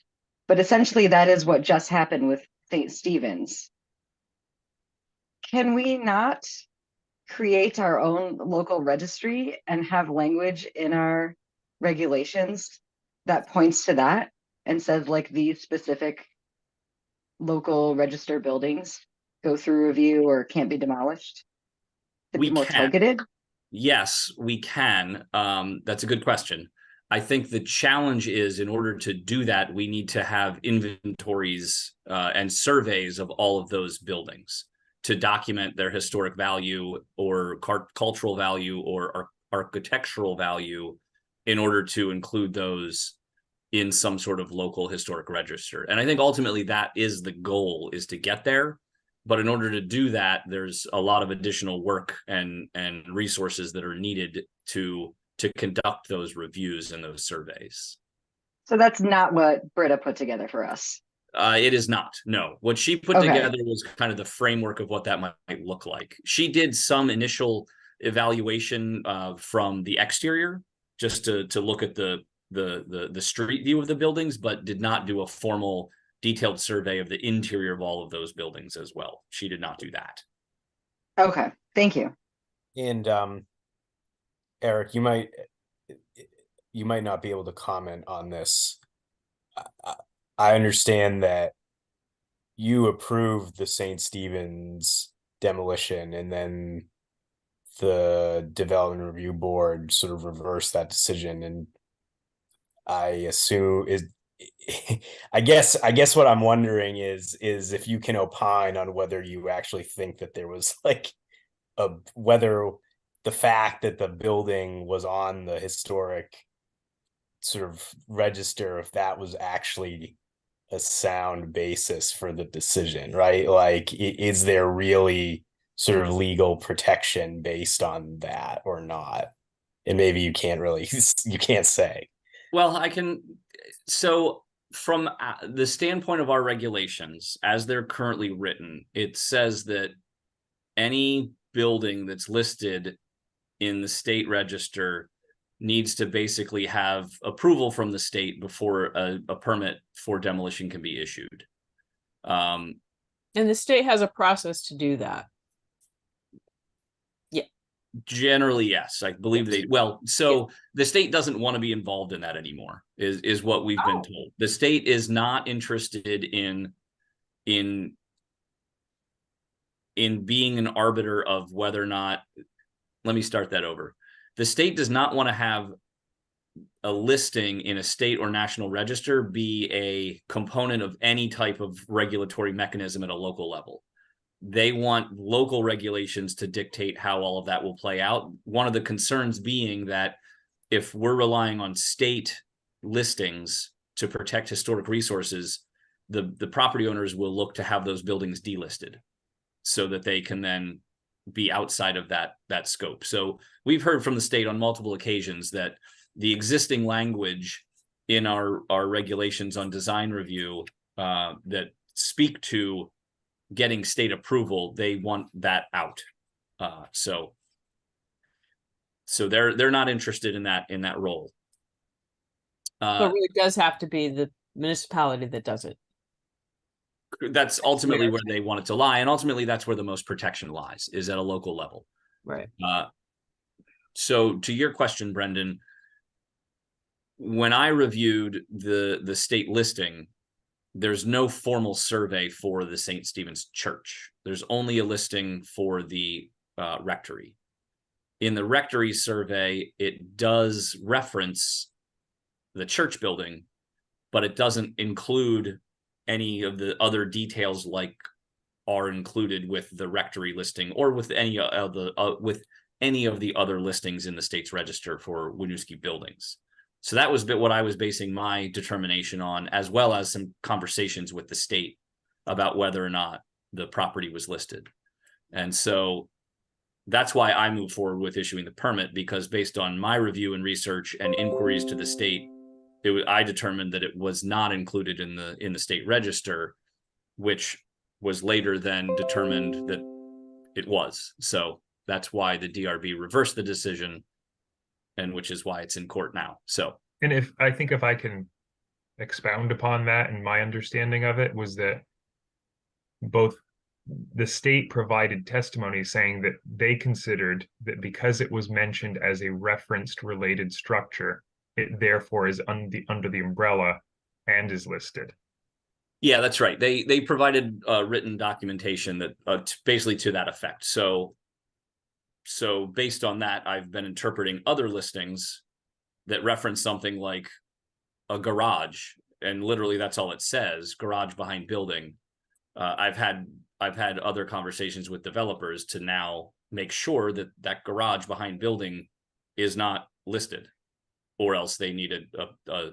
But essentially that is what just happened with St. Stephen's. Can we not create our own local registry and have language in our regulations that points to that and says like these specific local register buildings go through review or can't be demolished to be more targeted? Yes, we can. That's a good question. I think the challenge is, in order to do that, we need to have inventories and surveys of all of those buildings to document their historic value or cultural value or architectural value, in order to include those in some sort of local historic register. And I think ultimately that is the goal, is to get there. But in order to do that, there's a lot of additional work and resources that are needed to conduct those reviews and those surveys. So that's not what Britta put together for us. It is not. No, what she put together was kind of the framework of what that might look like. She did some initial evaluation from the exterior, just to look at the street view of the buildings, but did not do a formal detailed survey of the interior of all of those buildings as well. She did not do that. Okay, thank you. And Eric, you might not be able to comment on this. I understand that you approved the St. Stephen's demolition, and then the development review board sort of reversed that decision. And I assume I guess what I'm wondering is if you can opine on whether you actually think that there was like whether the fact that the building was on the historic sort of register, if that was actually a sound basis for the decision, right? Like, is there really sort of legal protection based on that or not? And maybe you can't say. Well, I can. So from the standpoint of our regulations, as they're currently written, it says that any building that's listed in the state register needs to basically have approval from the state before a permit for demolition can be issued. And the state has a process to do that. Yeah. Generally, yes. I believe they the state doesn't want to be involved in that anymore, is what we've been told. The state is not interested in being an arbiter of whether or not, let me start that over. The state does not want to have a listing in a state or national register be a component of any type of regulatory mechanism at a local level. They want local regulations to dictate how all of that will play out. One of the concerns being that if we're relying on state listings to protect historic resources, the property owners will look to have those buildings delisted so that they can then be outside of that scope. So we've heard from the state on multiple occasions that the existing language in our regulations on design review that speak to getting state approval, they want that out. So they're not interested in that role. So it really does have to be the municipality that does it. That's ultimately where they want it to lie, and ultimately that's where the most protection lies, is at a local level. Right. So to your question, Brendan, when I reviewed the state listing, there's no formal survey for the St. Stephen's Church. There's only a listing for the rectory. In the rectory survey, it does reference the church building, but it doesn't include any of the other details like are included with the rectory listing or with any of the other listings in the state's register for Winooski buildings. So that was what I was basing my determination on, as well as some conversations with the state about whether or not the property was listed. And so that's why I moved forward with issuing the permit, because based on my review and research and inquiries to the state, I determined that it was not included in the state register, which was later then determined that it was. So that's why the DRB reversed the decision, and which is why it's in court now. So, and if I can expound upon that, and my understanding of it was that both the state provided testimony saying that they considered that because it was mentioned as a referenced related structure, it therefore is under the umbrella and is listed. Yeah, that's right. They provided written documentation that basically to that effect. So based on that, I've been interpreting other listings that reference something like a garage, and literally that's all it says: garage behind building. I've had other conversations with developers to now make sure that that garage behind building is not listed, or else they needed a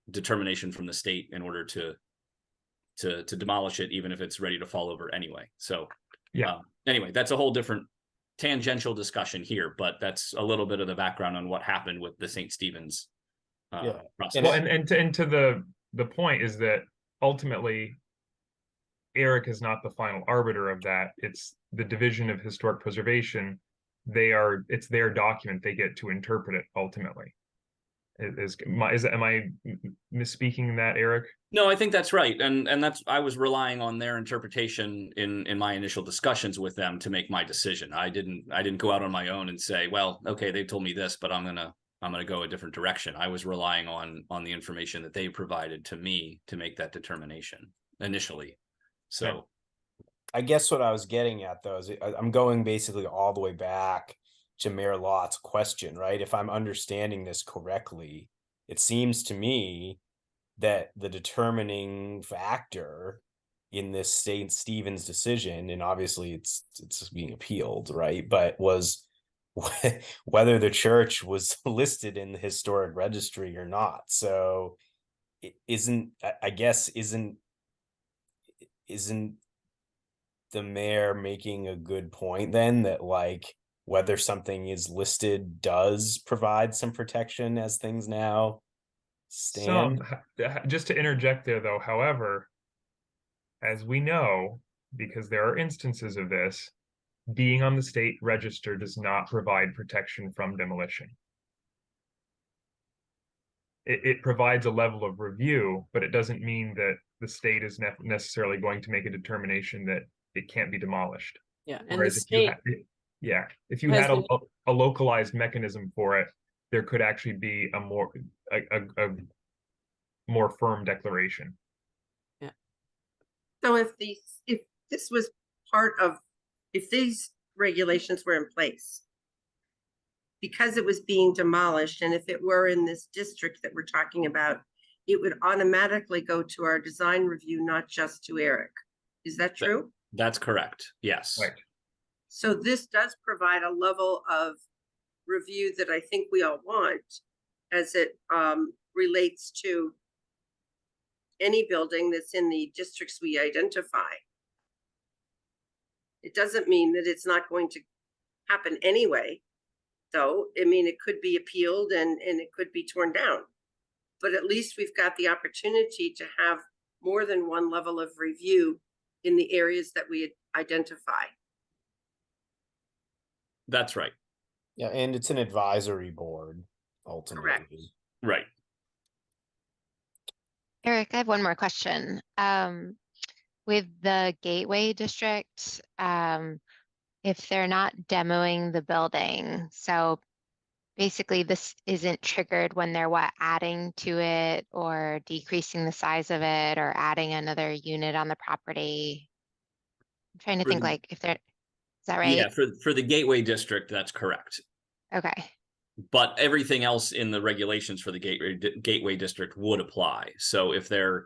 determination from the state in order to demolish it, even if it's ready to fall over anyway. So yeah. Anyway, that's a whole different tangential discussion here, but that's a little bit of the background on what happened with the St. Stephen's process. Well, and to the point is that ultimately Eric is not the final arbiter of that. It's the Division of Historic Preservation. It's their document. They get to interpret it ultimately. Am I misspeaking that, Eric? No, I think that's right, and that's, I was relying on their interpretation in my initial discussions with them to make my decision. I didn't go out on my own and say, well, okay, they told me this, but I'm gonna go a different direction. I was relying on the information that they provided to me to make that determination initially. So, I guess what I was getting at though is I'm going basically all the way back to Mayor Lott's question, right? If I'm understanding this correctly, it seems to me that the determining factor in this St. Stephen's decision, and obviously it's being appealed, right? But was whether the church was listed in the historic registry or not. So it isn't the mayor making a good point then that like whether something is listed does provide some protection as things now stand? Just to interject there though, however, as we know, because there are instances of this, being on the state register does not provide protection from demolition. It provides a level of review, but it doesn't mean that the state is necessarily going to make a determination that it can't be demolished. Yeah, and Whereas the state Yeah, if you Has had been- a localized mechanism for it, there could actually be a more firm declaration. So if this was part of, if these regulations were in place, because it was being demolished, and if it were in this district that we're talking about, it would automatically go to our design review, not just to Eric. Is that true? That's correct. Yes. Right. So this does provide a level of review that I think we all want as it relates to any building that's in the districts we identify. It doesn't mean that it's not going to happen anyway, though. I mean, it could be appealed and it could be torn down. But at least we've got the opportunity to have more than one level of review in the areas that we identify. That's right. Yeah, and it's an advisory board, ultimately. Correct. Right. Eric, I have one more question. With the Gateway District, if they're not demoing the building, so basically this isn't triggered when they're adding to it or decreasing the size of it or adding another unit on the property. I'm trying to think like if they're, is that right? Yeah, for the Gateway District, that's correct. Okay. But everything else in the regulations for the Gateway District would apply. So if there's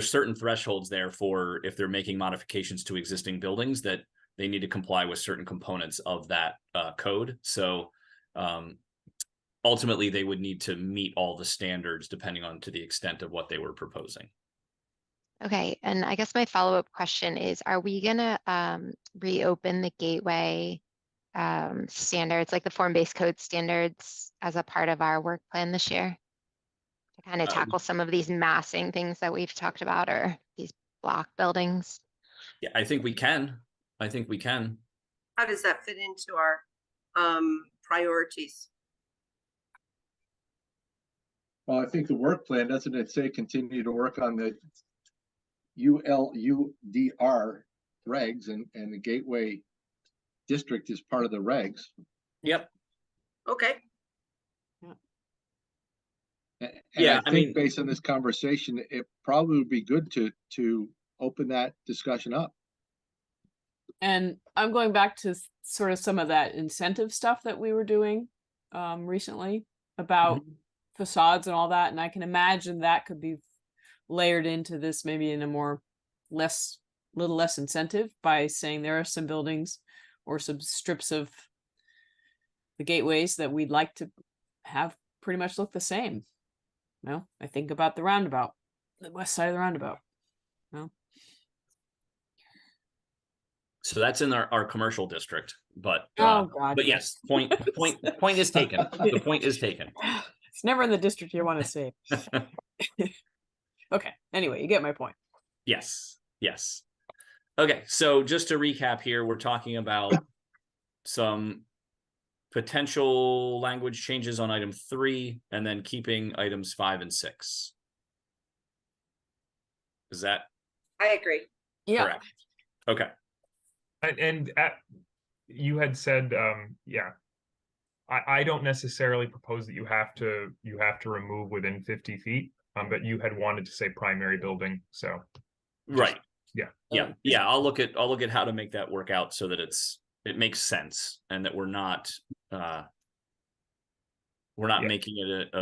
certain thresholds there for if they're making modifications to existing buildings that they need to comply with certain components of that code. So ultimately, they would need to meet all the standards depending on to the extent of what they were proposing. Okay, and I guess my follow-up question is, are we gonna reopen the Gateway standards, like the form-based code standards, as a part of our work plan this year to kind of tackle some of these massing things that we've talked about, or these block buildings? Yeah, I think we can. I think we can. How does that fit into our priorities? Well, I think the work plan, doesn't it say continue to work on the ULUDR regs, and the Gateway District is part of the regs. Yep. Okay. And Yeah, I think based on this conversation, it probably would be good to open that discussion up. And I'm going back to sort of some of that incentive stuff that we were doing recently about facades and all that. And I can imagine that could be layered into this maybe in a little less incentive by saying there are some buildings or some strips of the gateways that we'd like to have pretty much look the same. No, I think about the roundabout, the west side of the roundabout. No. So that's in our commercial district, but Oh God. but yes, point is taken. The point is taken. It's never in the district you want to see. Okay. Anyway, you get my point. Yes. Yes. Okay. So just to recap here, we're talking about some potential language changes on item 3 and then keeping items 5 and 6. Is that I agree. Yeah. correct? Okay. And you had said, yeah, I don't necessarily propose that you have to remove within 50 feet, but you had wanted to say primary building, so Right. Yeah. Yeah. I'll look at how to make that work out so that it makes sense and that we're not making it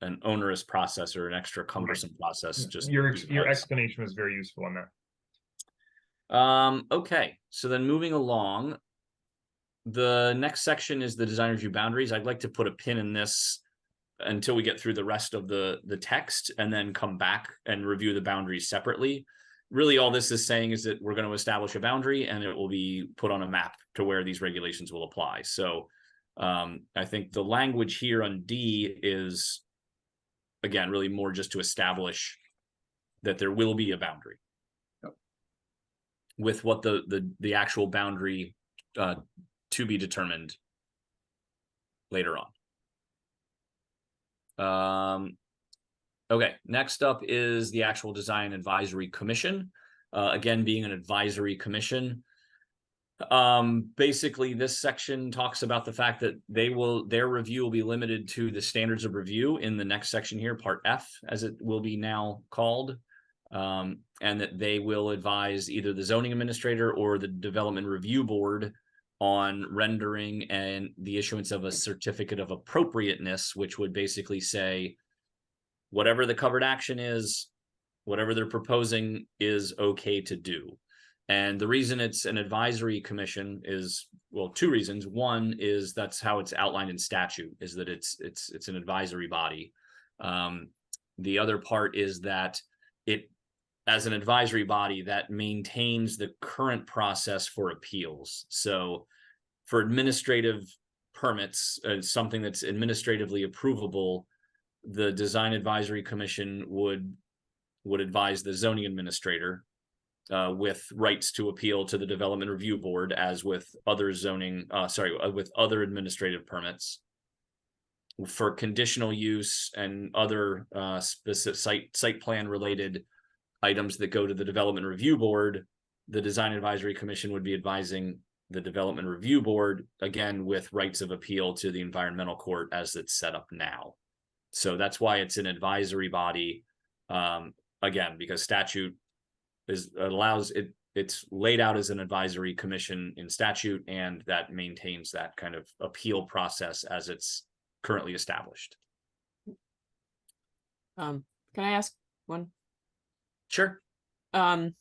an onerous process or an extra cumbersome process. Just your explanation was very useful on that. Okay, so then moving along, the next section is the design review boundaries. I'd like to put a pin in this until we get through the rest of the text and then come back and review the boundaries separately. Really, all this is saying is that we're going to establish a boundary and it will be put on a map to where these regulations will apply. So I think the language here on D is, again, really more just to establish that there will be a boundary. With what the actual boundary to be determined later on. Okay, next up is the actual Design Advisory Commission. Again, being an advisory commission, Basically, this section talks about the fact that their review will be limited to the standards of review in the next section here, part F, as it will be now called. And that they will advise either the zoning administrator or the development review board on rendering and the issuance of a certificate of appropriateness, which would basically say whatever the covered action is, whatever they're proposing is okay to do. And the reason it's an advisory commission is, well, two reasons. One is that's how it's outlined in statute, is that it's an advisory body. The other part is that it, as an advisory body, that maintains the current process for appeals. So for administrative permits, something that's administratively approvable, the design advisory commission would advise the zoning administrator with rights to appeal to the development review board, as with other zoning, with other administrative permits. For conditional use and other specific site plan related items that go to the development review board, the design advisory commission would be advising the development review board, again, with rights of appeal to the environmental court as it's set up now. So that's why it's an advisory body, again, because statute it's laid out as an advisory commission in statute, and that maintains that kind of appeal process as it's currently established. Can I ask one? Sure. I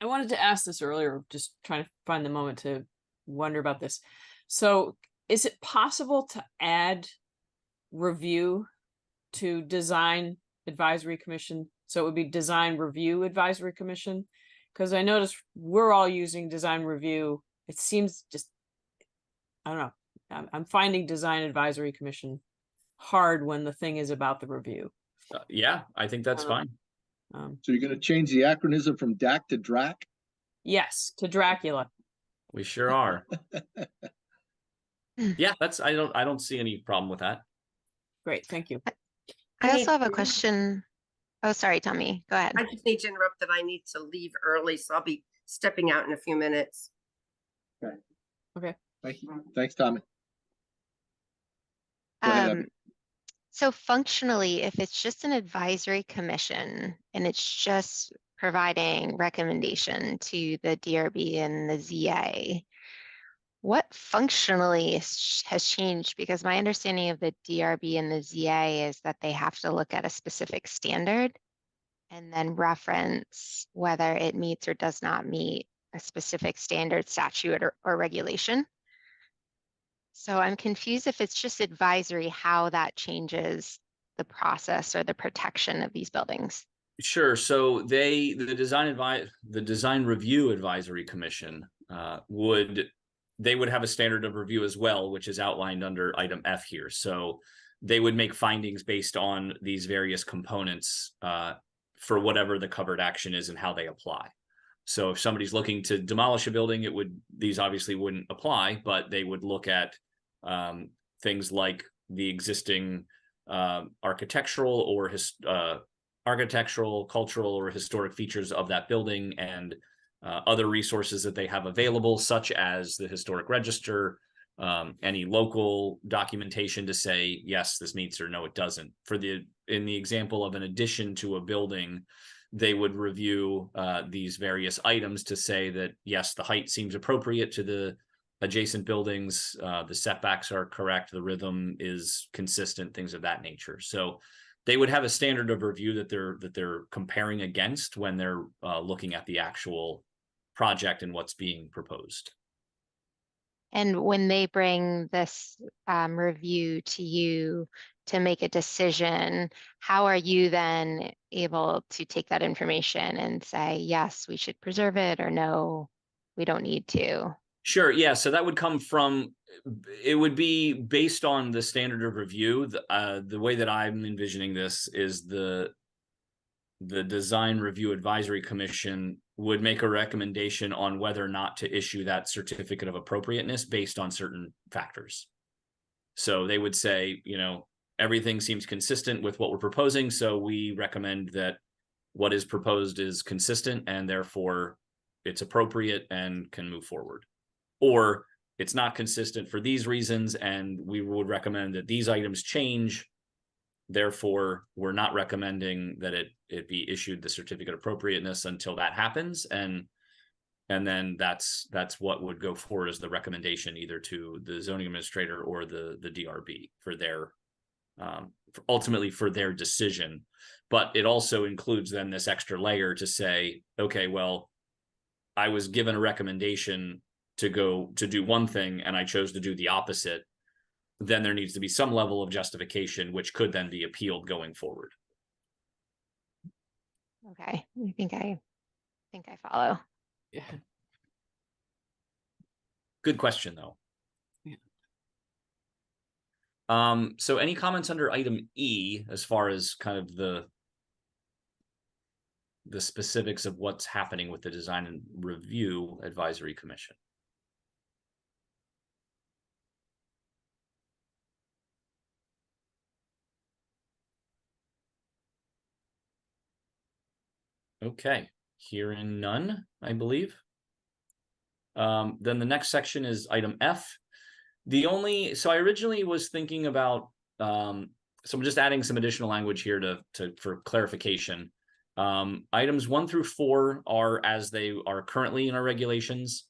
wanted to ask this earlier, just trying to find the moment to wonder about this. So is it possible to add review to design advisory commission? So it would be design review advisory commission? Because I noticed we're all using design review. It seems just, I don't know. I'm finding design advisory commission hard when the thing is about the review. Yeah, I think that's fine. So you're going to change the acronym from DAC to DRAC? Yes, to Dracula. We sure are. Yeah, I don't see any problem with that. Great, thank you. I also have a question. Oh, sorry, Tommy. Go ahead. I just need to interrupt that I need to leave early, so I'll be stepping out in a few minutes. Okay. Okay. Thank you. Thanks, Tommy. Go ahead, Abby. So functionally, if it's just an advisory commission and it's just providing recommendation to the DRB and the ZA, what functionally has changed? Because my understanding of the DRB and the ZA is that they have to look at a specific standard and then reference whether it meets or does not meet a specific standard, statute, or regulation. So I'm confused if it's just advisory, how that changes the process or the protection of these buildings. Sure. So the design review advisory commission would have a standard of review as well, which is outlined under item F here. So they would make findings based on these various components for whatever the covered action is and how they apply. So if somebody's looking to demolish a building, these obviously wouldn't apply, but they would look at things like the existing architectural, cultural, or historic features of that building, and other resources that they have available, such as the historic register, any local documentation to say, yes, this meets, or no, it doesn't. In the example of an addition to a building, they would review these various items to say that, yes, the height seems appropriate to the adjacent buildings, the setbacks are correct, the rhythm is consistent, things of that nature. So they would have a standard of review that they're comparing against when they're looking at the actual project and what's being proposed. And when they bring this review to you to make a decision, how are you then able to take that information and say, yes, we should preserve it, or no, we don't need to? Sure. Yeah. So that would come from, it would be based on the standard of review. The way that I'm envisioning this is the design review advisory commission would make a recommendation on whether or not to issue that certificate of appropriateness based on certain factors. So they would say, everything seems consistent with what we're proposing, so we recommend that what is proposed is consistent and therefore it's appropriate and can move forward. or it's not consistent for these reasons, and we would recommend that these items change. Therefore, we're not recommending that it be issued the certificate of appropriateness until that happens. And then that's what would go forward as the recommendation, either to the zoning administrator or the DRB for their ultimately for their decision. But it also includes then this extra layer to say, okay, well, I was given a recommendation to do one thing and I chose to do the opposite. Then there needs to be some level of justification, which could then be appealed going forward. Okay, I think I follow. Yeah. Good question, though. Yeah. So any comments under item E as far as kind of the specifics of what's happening with the Design and Review Advisory Commission? Okay, hearing none, I believe. Then the next section is item F. So I originally was thinking about, so I'm just adding some additional language here for clarification. Items 1 through 4 are as they are currently in our regulations.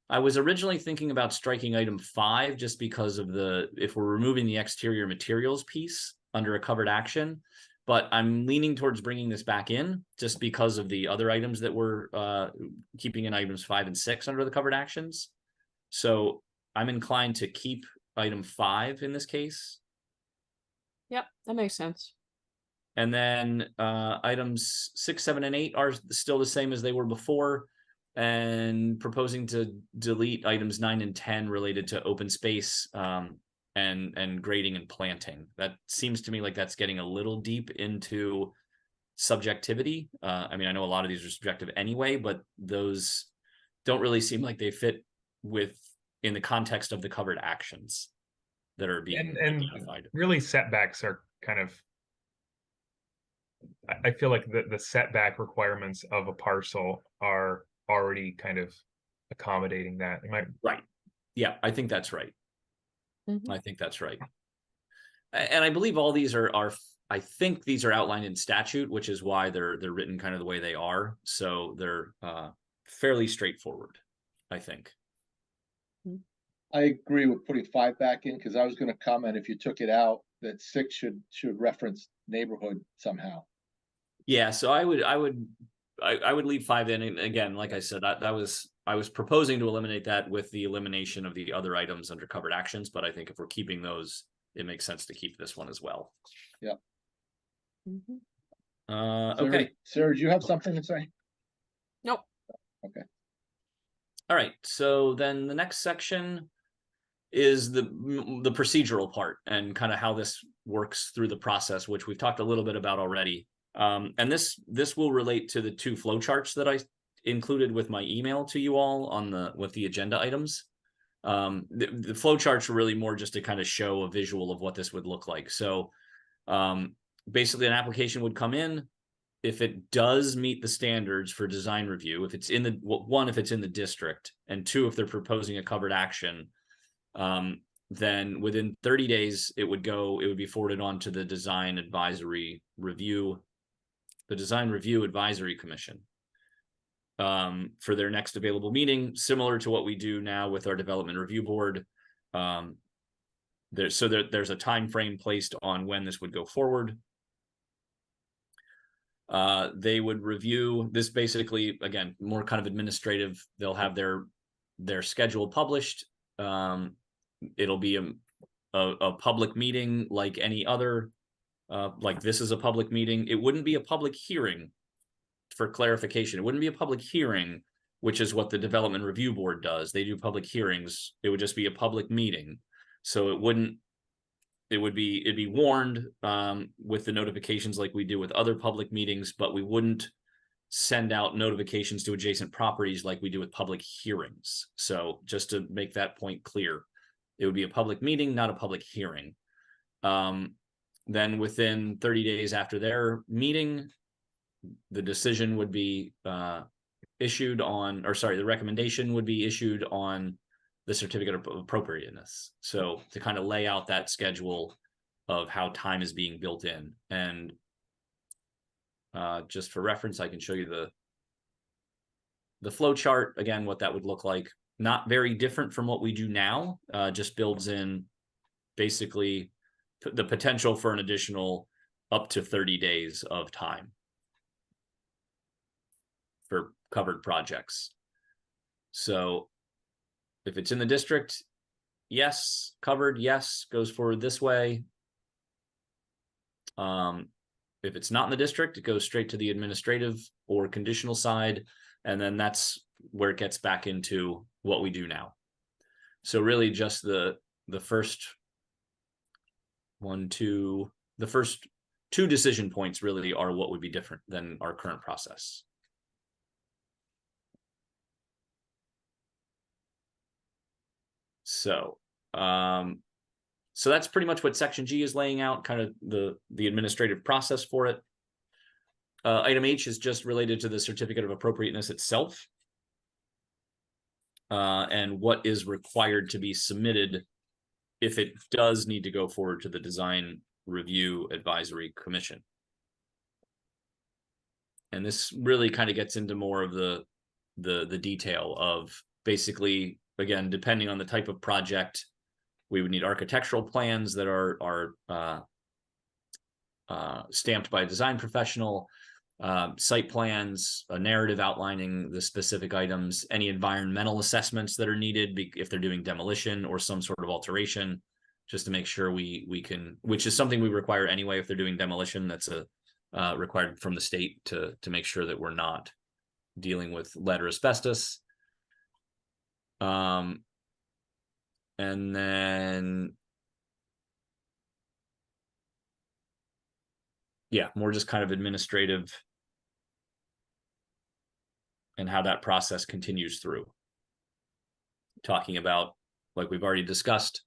I was originally thinking about striking item 5 just because of if we're removing the exterior materials piece under a covered action, but I'm leaning towards bringing this back in just because of the other items that we're keeping in items 5 and 6 under the covered actions. So I'm inclined to keep item 5 in this case. Yep, that makes sense. And then items 6, 7, and 8 are still the same as they were before, and proposing to delete items 9 and 10 related to open space and grading and planting. That seems to me like that's getting a little deep into subjectivity. I mean, I know a lot of these are subjective anyway, but those don't really seem like they fit in the context of the covered actions that are being identified. Really, setbacks are kind of, I feel like the setback requirements of a parcel are already kind of accommodating that. Right? Yeah, I think that's right. Mm-hmm. I think that's right. And I believe all these are I think these are outlined in statute, which is why they're written kind of the way they are. So they're fairly straightforward, I think. I agree with putting 5 back in, because I was going to comment, if you took it out, that 6 should reference neighborhood somehow. Yeah, so I would leave 5 in. And again, like I said, I was proposing to eliminate that with the elimination of the other items under covered actions, but I think if we're keeping those, it makes sense to keep this one as well. Yeah. Mm-hmm. Okay. Sarah, do you have something to say? Nope. Okay. All right. So then the next section is the procedural part and kind of how this works through the process, which we've talked a little bit about already. And this will relate to the 2 flowcharts that I included with my email to you all with the agenda items. The flowcharts are really more just to kind of show a visual of what this would look like. So basically an application would come in. If it does meet the standards for design review, if it's in the district, and 2, if they're proposing a covered action, then within 30 days, it would be forwarded on to the Design Review Advisory Commission for their next available meeting, similar to what we do now with our Development Review Board. There's a time frame placed on when this would go forward. They would review this, basically, again, more kind of administrative. They'll have their schedule published. It'll be a public meeting like any other, like this is a public meeting. It wouldn't be a public hearing, for clarification. It wouldn't be a public hearing, which is what the Development Review Board does. They do public hearings. It would just be a public meeting. So it'd be warned with the notifications like we do with other public meetings, but we wouldn't send out notifications to adjacent properties like we do with public hearings. So just to make that point clear, it would be a public meeting, not a public hearing. Then within 30 days after their meeting, the decision would be the recommendation would be issued on the certificate of appropriateness. So to kind of lay out that schedule of how time is being built in. And just for reference, I can show you the flow chart, again, what that would look like. Not very different from what we do now, just builds in basically the potential for an additional up to 30 days of time for covered projects. So if it's in the district, yes, covered, yes, goes forward this way. If it's not in the district, it goes straight to the administrative or conditional side. And then that's where it gets back into what we do now. So really just the first the first two decision points really are what would be different than our current process. So, so that's pretty much what Section G is laying out, kind of the administrative process for it. Item H is just related to the certificate of appropriateness itself, and what is required to be submitted if it does need to go forward to the Design Review Advisory Commission. And this really kind of gets into more of the detail of basically, again, depending on the type of project, we would need architectural plans that are stamped by a design professional, site plans, a narrative outlining the specific items, any environmental assessments that are needed if they're doing demolition or some sort of alteration, just to make sure we can, which is something we require anyway if they're doing demolition. That's required from the state to make sure that we're not dealing with lead or asbestos. And then, yeah, more just kind of administrative and how that process continues through. Talking about, like we've already discussed,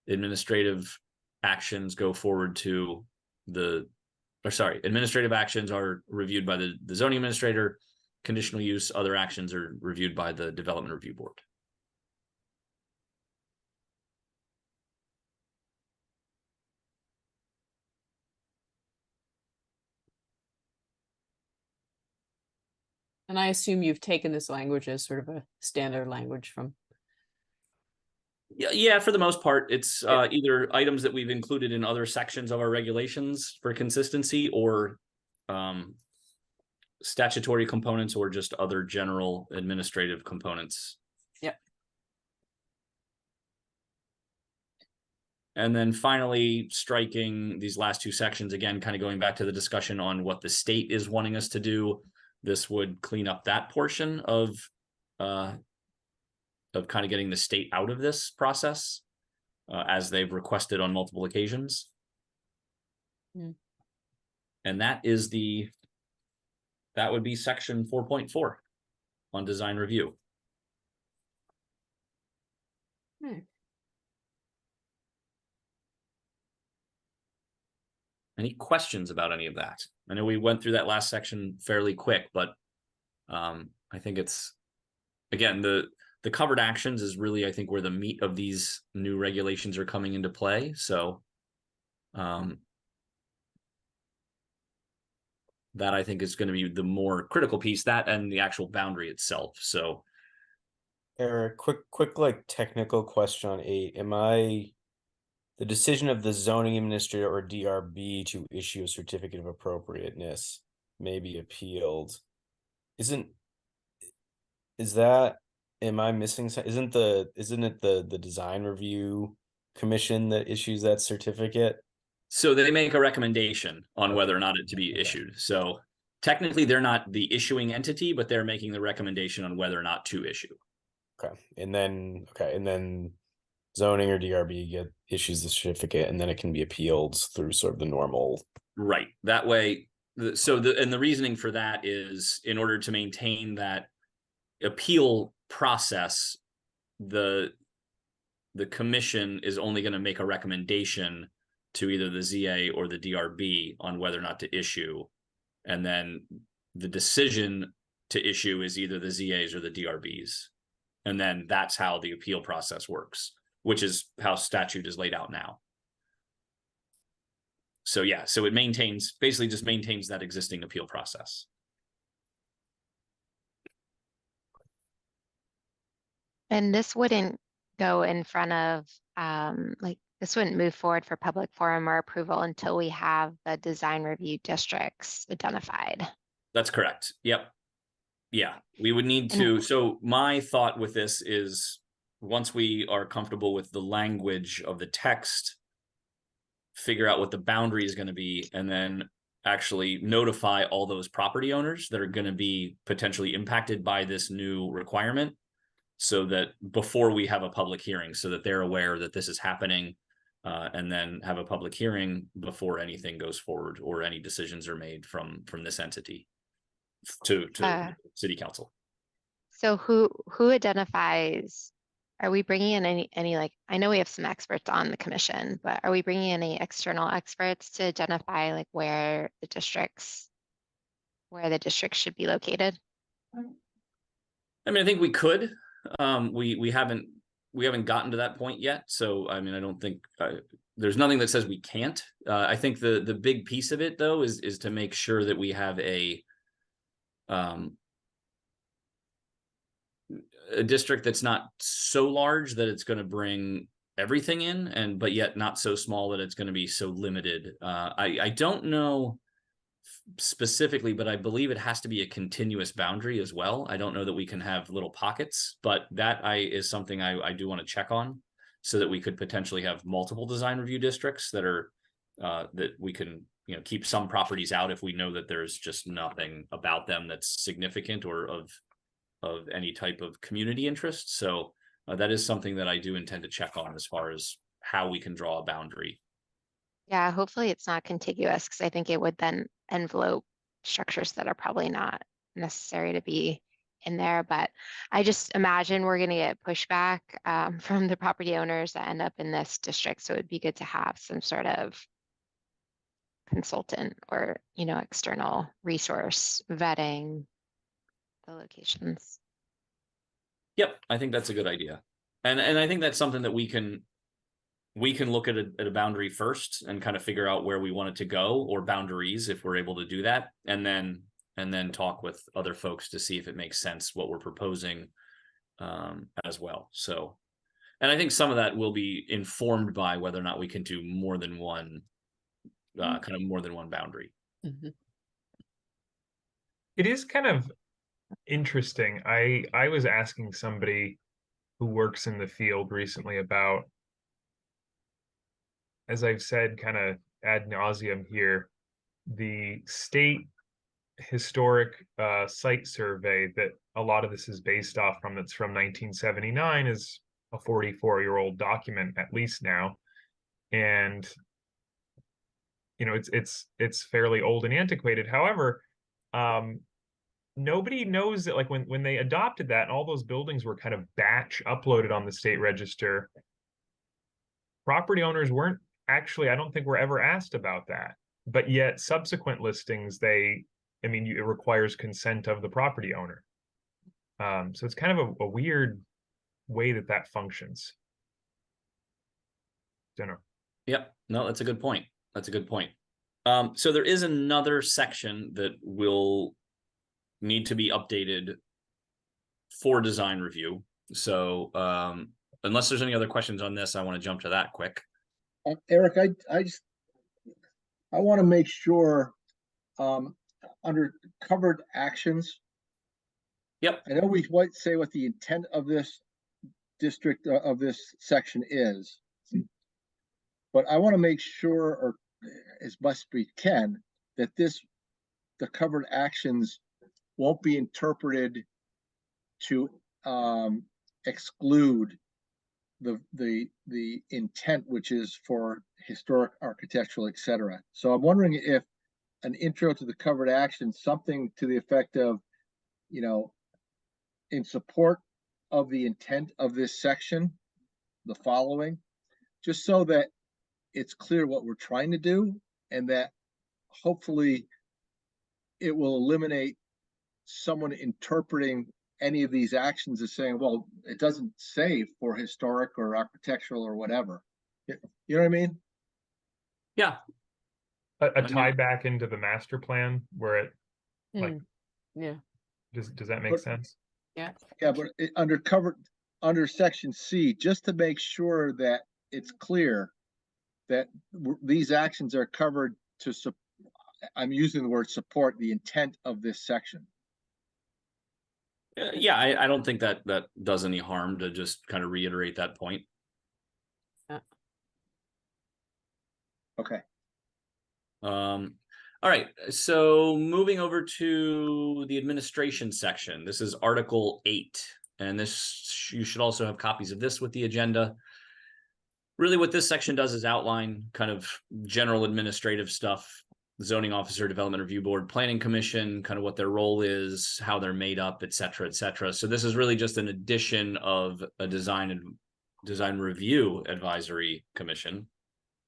administrative actions go forward to administrative actions are reviewed by the zoning administrator. Conditional use, other actions are reviewed by the development review board. And I assume you've taken this language as sort of a standard language from. Yeah, for the most part, it's either items that we've included in other sections of our regulations for consistency, or statutory components, or just other general administrative components. Yep. And then finally, striking these last two sections, again, kind of going back to the discussion on what the state is wanting us to do. This would clean up that portion of kind of getting the state out of this process, as they've requested on multiple occasions. Mm. And that would be section 4.4 on design review. Any questions about any of that? I know we went through that last section fairly quick, but I think it's, again, the covered actions is really, I think, where the meat of these new regulations are coming into play. So that, I think, is going to be the more critical piece, that and the actual boundary itself. So Eric, quick like technical question on 8. The decision of the zoning administrator or DRB to issue a certificate of appropriateness may be appealed. Am I missing something? Isn't it the design review commission that issues that certificate? So they make a recommendation on whether or not it to be issued. So technically they're not the issuing entity, but they're making the recommendation on whether or not to issue. Okay. And then zoning or DRB issues the certificate, and then it can be appealed through sort of the normal. Right. That way. The reasoning for that is, in order to maintain that appeal process, the commission is only going to make a recommendation to either the ZA or the DRB on whether or not to issue. And then the decision to issue is either the ZAs or the DRBs. And then that's how the appeal process works, which is how statute is laid out now. So yeah, so it basically just maintains that existing appeal process. And this wouldn't go in front of, this wouldn't move forward for public forum or approval until we have the design review districts identified. That's correct. Yep. Yeah, we would need to. So my thought with this is, once we are comfortable with the language of the text, figure out what the boundary is going to be, and then actually notify all those property owners that are going to be potentially impacted by this new requirement, so that before we have a public hearing, so that they're aware that this is happening, and then have a public hearing before anything goes forward or any decisions are made from this entity to city council. So who identifies? Are we bringing in any like, I know we have some experts on the commission, but are we bringing in any external experts to identify like where the districts should be located? I mean, I think we could. We haven't gotten to that point yet. So I mean, I don't think there's nothing that says we can't. I think the big piece of it though is to make sure that we have a district that's not so large that it's going to bring everything in, but yet not so small that it's going to be so limited. I don't know specifically, but I believe it has to be a continuous boundary as well. I don't know that we can have little pockets, but that is something I do want to check on, so that we could potentially have multiple design review districts that are that we can keep some properties out if we know that there's just nothing about them that's significant or of any type of community interest. So that is something that I do intend to check on as far as how we can draw a boundary. Yeah, hopefully it's not contiguous, because I think it would then envelope structures that are probably not necessary to be in there. But I just imagine we're going to get pushback from the property owners that end up in this district. So it'd be good to have some sort of consultant or, external resource vetting the locations. Yep, I think that's a good idea. And I think that's something that we can look at a boundary first and kind of figure out where we want it to go, or boundaries if we're able to do that, and then talk with other folks to see if it makes sense what we're proposing as well. So, and I think some of that will be informed by whether or not we can do more than one more than one boundary. Mm-hmm. It is kind of interesting. I was asking somebody who works in the field recently about, as I've said kind of ad nauseum here, the state historic site survey that a lot of this is based off from, that's from 1979, is a 44-year-old document at least now. And it's fairly old and antiquated. However, nobody knows that, like, when they adopted that and all those buildings were kind of batch uploaded on the state register, property owners weren't actually, I don't think, were ever asked about that. But yet subsequent listings, it requires consent of the property owner. So it's kind of a weird way that functions. Don't know. Yep. No, that's a good point. So there is another section that will need to be updated for design review. So unless there's any other questions on this, I want to jump to that quick. Eric, I want to make sure under covered actions. Yep. I know we might say what the intent of this district of this section is, but I want to make sure, or as best we can, that the covered actions won't be interpreted to exclude the intent, which is for historic, architectural, etc. So I'm wondering if an intro to the covered action, something to the effect of, in support of the intent of this section, the following, just so that it's clear what we're trying to do, and that hopefully it will eliminate someone interpreting any of these actions as saying, well, it doesn't say for historic or architectural or whatever. You know what I mean? Yeah. A tie back into the master plan where it like Yeah. does that make sense? Yeah. Yeah, but under section C, just to make sure that it's clear that these actions are covered to I'm using the word support the intent of this section. Yeah, I don't think that does any harm to just kind of reiterate that point. Okay. All right, so moving over to the administration section. This is Article 8, and this you should also have copies of this with the agenda. Really what this section does is outline kind of general administrative stuff, zoning officer, development review board, planning commission, kind of what their role is, how they're made up, et cetera, et cetera. So this is really just an addition of a design review advisory commission.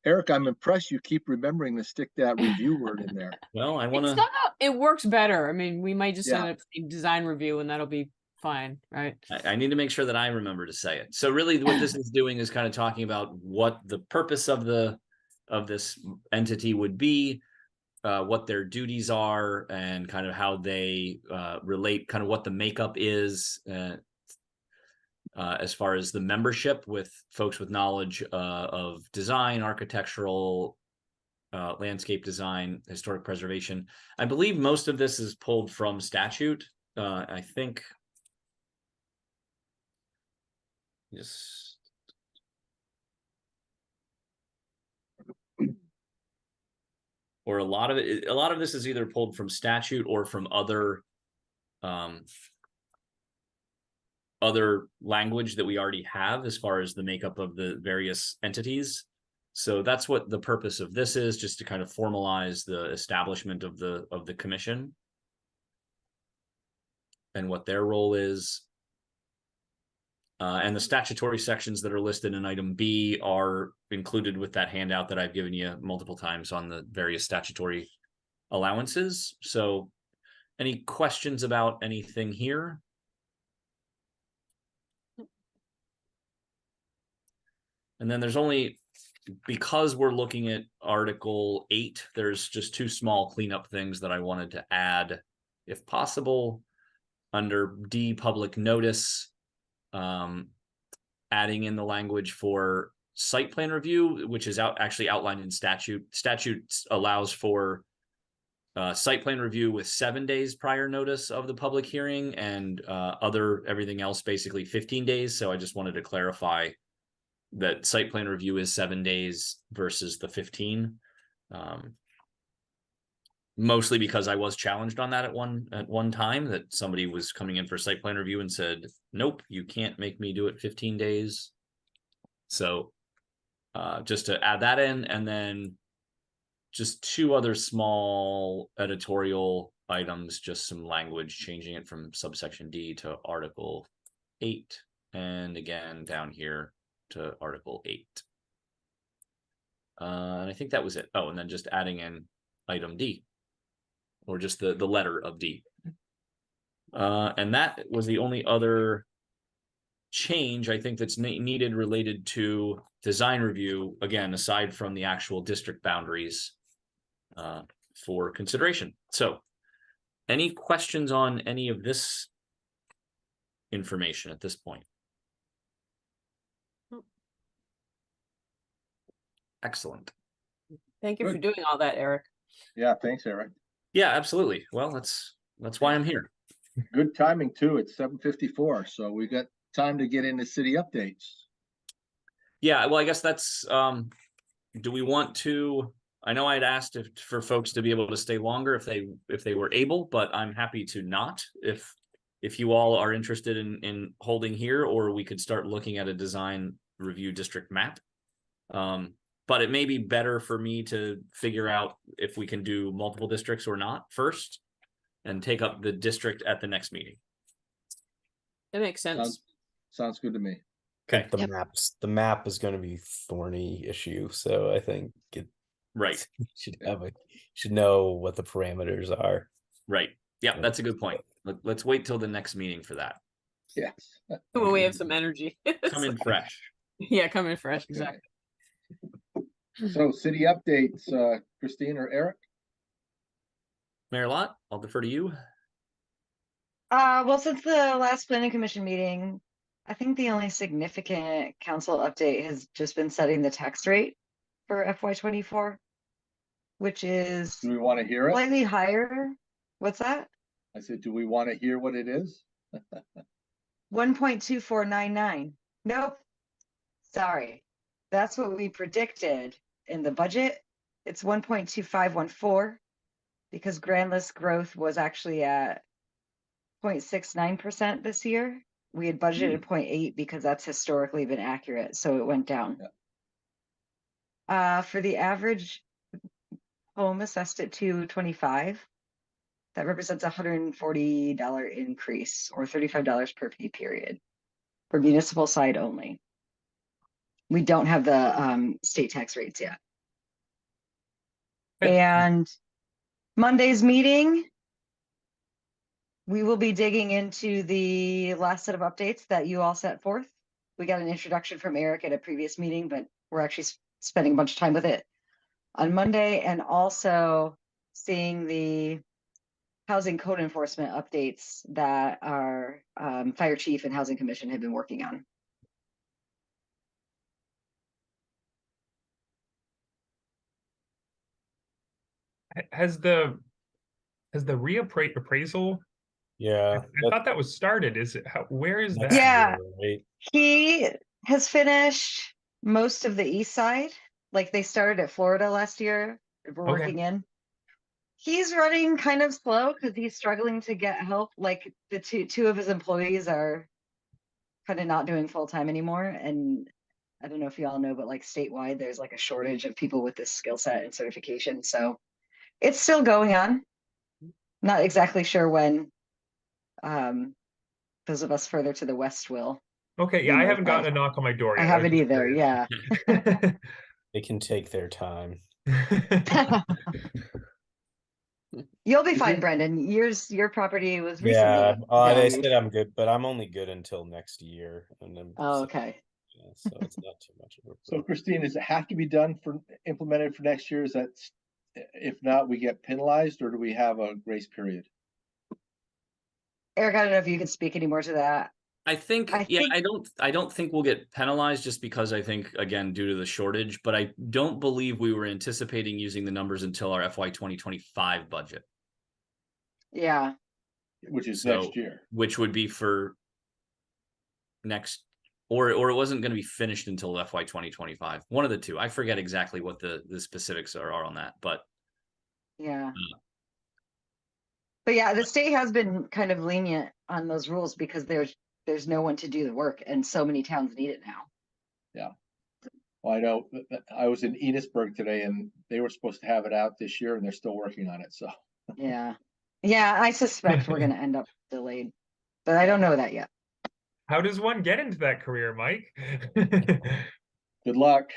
Eric, I'm impressed you keep remembering to stick that review word in there. Well, I want to. It works better. I mean, we might just Yeah. end up saying design review, and that'll be fine, right? I need to make sure that I remember to say it. So really, what this is doing is kind of talking about what the purpose of this entity would be, what their duties are, and kind of how they relate, kind of what the makeup is. As far as the membership with folks with knowledge of design, architectural, landscape design, historic preservation. I believe most of this is pulled from statute. I think. Yes. Or a lot of this is either pulled from statute or from other language that we already have as far as the makeup of the various entities. So that's what the purpose of this is, just to kind of formalize the establishment of the commission and what their role is. And the statutory sections that are listed in item B are included with that handout that I've given you multiple times on the various statutory allowances. So any questions about anything here? And then there's only, because we're looking at Article 8, there's just two small cleanup things that I wanted to add, if possible. Under D, public notice, adding in the language for site plan review, which is actually outlined in statute. Statute allows for site plan review with 7 days prior notice of the public hearing, and everything else basically 15 days. So I just wanted to clarify that site plan review is 7 days versus the 15. Mostly because I was challenged on that at one time, that somebody was coming in for site plan review and said, nope, you can't make me do it 15 days. So just to add that in, and then just two other small editorial items, just some language, changing it from subsection D to Article 8, and again down here to Article 8. And I think that was it. Oh, and then just adding in item D, or just the letter of D. And that was the only other change I think that's needed related to design review, again, aside from the actual district boundaries for consideration. So any questions on any of this information at this point? Excellent. Thank you for Good. doing all that, Eric. Yeah, thanks, Eric. Yeah, absolutely. Well, that's why I'm here. Good timing too. It's 7:54, so we got time to get into city updates. Yeah, well, I guess that's do we want to, I know I'd asked for folks to be able to stay longer if they were able, but I'm happy to not if you all are interested in holding here, or we could start looking at a design review district map. But it may be better for me to figure out if we can do multiple districts or not first, and take up the district at the next meeting. That makes sense. Sounds good to me. Okay. The map is going to be thorny issue, so I think it Right. should know what the parameters are. Right. Yeah, that's a good point. Let's wait till the next meeting for that. Yes. When we have some energy. Come in fresh. Yeah, come in fresh. Okay. Exactly. So city updates, Christine or Eric? Mayor Lott, I'll defer to you. Well, since the last planning commission meeting, I think the only significant council update has just been setting the tax rate for FY24, which is Do we want to hear it? slightly higher. What's that? I said, do we want to hear what it is? 1.2499. Nope. Sorry. That's what we predicted in the budget. It's 1.2514 because grand list growth was actually at 0.69% this year. We had budgeted 0.8 because that's historically been accurate, so it went down. For the average home assessed at 225, that represents a $140 increase or $35 per pay period for municipal side only. We don't have the state tax rates yet. And Monday's meeting, we will be digging into the last set of updates that you all set forth. We got an introduction from Eric at a previous meeting, but we're actually spending a bunch of time with it on Monday, and also seeing the housing code enforcement updates that our fire chief and housing commission have been working on. Has the reappraisal? Yeah. I thought that was started. Is it? Where is that? Yeah. Right. He has finished most of the east side. Like they started at Florida last year. We're working in. He's running kind of slow because he's struggling to get help. Like the two of his employees are kind of not doing full time anymore. And I don't know if you all know, but like statewide, there's like a shortage of people with this skill set and certification. So it's still going on. Not exactly sure when those of us further to the west will. Okay, yeah, I haven't gotten a knock on my door yet. I haven't either, yeah. They can take their time. You'll be fine, Brendan. Your property was Yeah, recently they valued. said I'm good, but I'm only good until next year. And then Okay. yeah, so it's not too much of a So Christine, does it have to be done for implemented for next year? Is that, if not, we get penalized, or do we have a grace period? Eric, I don't know if you can speak any more to that. I think I don't think we'll get penalized just because I think, again, due to the shortage, but I don't believe we were anticipating using the numbers until our FY 2025 budget. Yeah. Which is next year. Which would be for next, or it wasn't going to be finished until FY 2025. One of the two. I forget exactly what the specifics are on that, but yeah. But yeah, the state has been kind of lenient on those rules because there's no one to do the work, and so many towns need it now. Yeah. Well, I know I was in Enosburg today, and they were supposed to have it out this year, and they're still working on it. So yeah, I suspect we're going to end up delayed, but I don't know that yet. How does one get into that career, Mike? Good luck.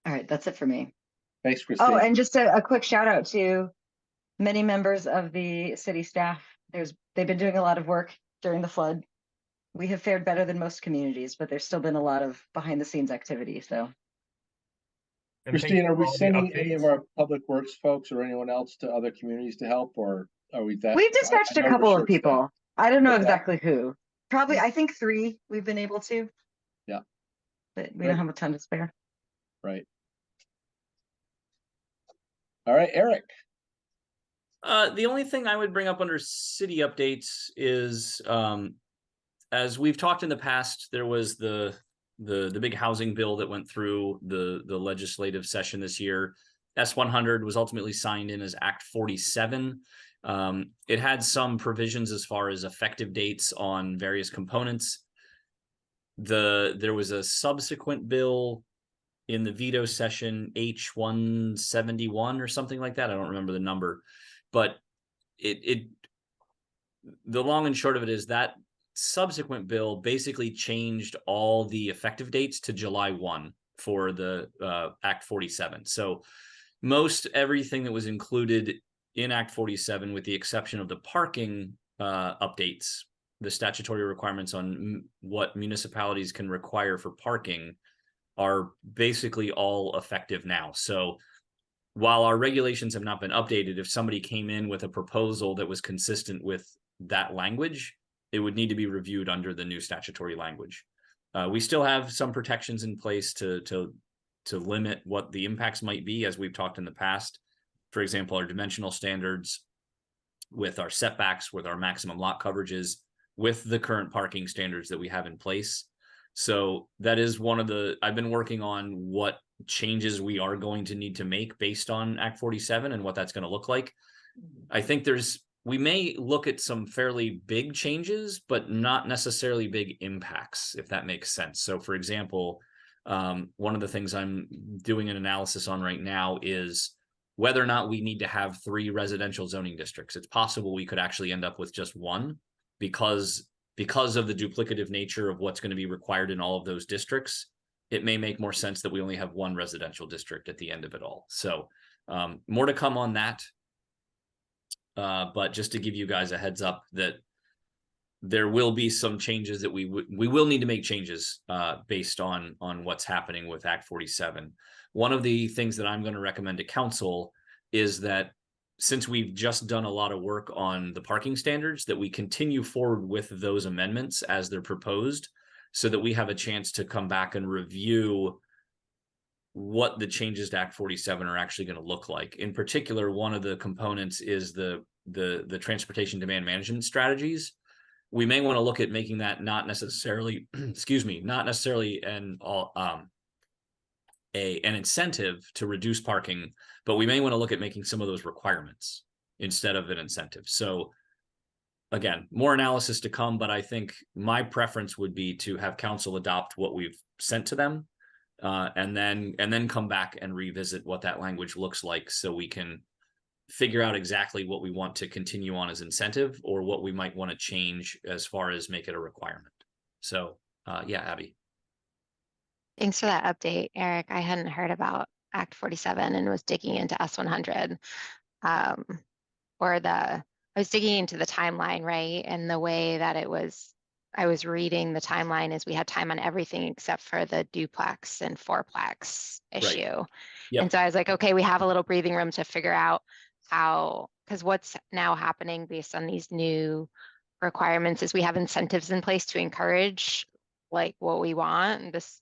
All right, that's it for me. Thanks, Christine. Oh, and just a quick shout out to many members of the city staff. They've been doing a lot of work during the flood. We have fared better than most communities, but there's still been a lot of behind the scenes activity. So, Christine, are we sending any of our public works folks or anyone else to other communities to help, or are we that? We've dispatched a couple of people. I don't know exactly who. Probably, I think 3 we've been able to. Yeah. But we don't have a ton to spare. Right. All right, Eric. The only thing I would bring up under city updates is, as we've talked in the past, there was the big housing bill that went through the legislative session this year. S100 was ultimately signed in as Act 47. It had some provisions as far as effective dates on various components. There was a subsequent bill in the veto session, H171 or something like that. I don't remember the number, but the long and short of it is that subsequent bill basically changed all the effective dates to July 1 for the Act 47. So most everything that was included in Act 47, with the exception of the parking updates, the statutory requirements on what municipalities can require for parking, are basically all effective now. So while our regulations have not been updated, if somebody came in with a proposal that was consistent with that language, it would need to be reviewed under the new statutory language. We still have some protections in place to limit what the impacts might be, as we've talked in the past. For example, our dimensional standards, with our setbacks, with our maximum lot coverages, with the current parking standards that we have in place. So that is one of the, I've been working on what changes we are going to need to make based on Act 47 and what that's going to look like. I think we may look at some fairly big changes, but not necessarily big impacts, if that makes sense. So for example, one of the things I'm doing an analysis on right now is whether or not we need to have 3 residential zoning districts. It's possible we could actually end up with just one, because of the duplicative nature of what's going to be required in all of those districts. It may make more sense that we only have one residential district at the end of it all. So more to come on that. But just to give you guys a heads up that there will be some changes that we will need to make changes based on what's happening with Act 47. One of the things that I'm going to recommend to council is that, since we've just done a lot of work on the parking standards, that we continue forward with those amendments as they're proposed, so that we have a chance to come back and review what the changes to Act 47 are actually going to look like. In particular, one of the components is the transportation demand management strategies. We may want to look at making that not necessarily, not necessarily an incentive to reduce parking, but we may want to look at making some of those requirements instead of an incentive. So again, more analysis to come, but I think my preference would be to have council adopt what we've sent to them, and then come back and revisit what that language looks like, so we can figure out exactly what we want to continue on as incentive, or what we might want to change as far as make it a requirement. So yeah, Abby. Thanks for that update, Eric. I hadn't heard about Act 47 and was digging into S100, I was digging into the timeline, right? And the way that I was reading the timeline is we had time on everything except for the duplex and fourplex issue. Right. Yep. And so I was like, okay, we have a little breathing room to figure out how, because what's now happening based on these new requirements is we have incentives in place to encourage like what we want, this,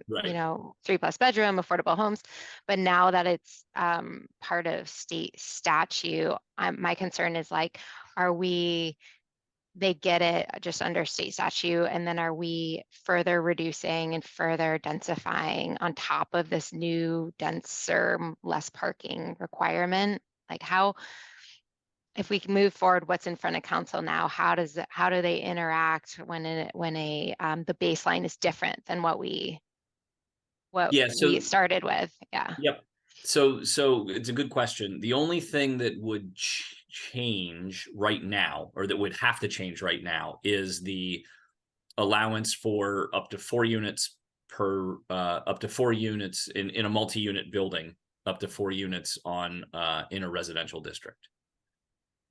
Right. 3+ bedroom, affordable homes. But now that it's part of state statute, my concern is like, they get it just under state statute, and then are we further reducing and further densifying on top of this new denser, less parking requirement? Like if we can move forward, what's in front of council now, how do they interact when the baseline is different than what we started with? Yeah. Yep. So it's a good question. The only thing that would change right now, or that would have to change right now, is the allowance for up to 4 units in a multi-unit building, up to 4 units in a residential district.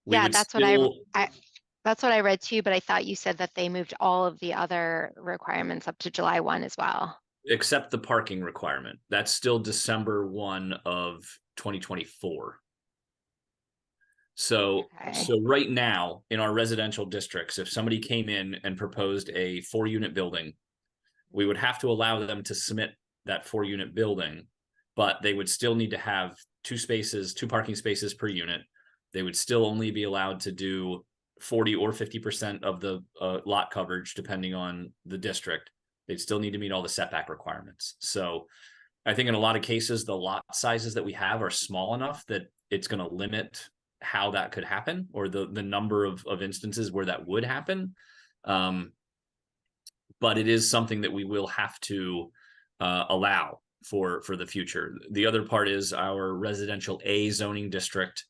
That's what I read too, but I thought you said that they moved all of the other requirements up to July 1 as well. Except the parking requirement. That's still December 1 of 2024. So right now in our residential districts, if somebody came in and proposed a 4-unit building, we would have to allow them to submit that 4-unit building, but they would still need to have 2 parking spaces per unit. They would still only be allowed to do 40 or 50% of the lot coverage, depending on the district. They'd still need to meet all the setback requirements. So I think in a lot of cases, the lot sizes that we have are small enough that it's going to limit how that could happen, or the number of instances where that would happen. But it is something that we will have to allow for the future. The other part is our residential A zoning district.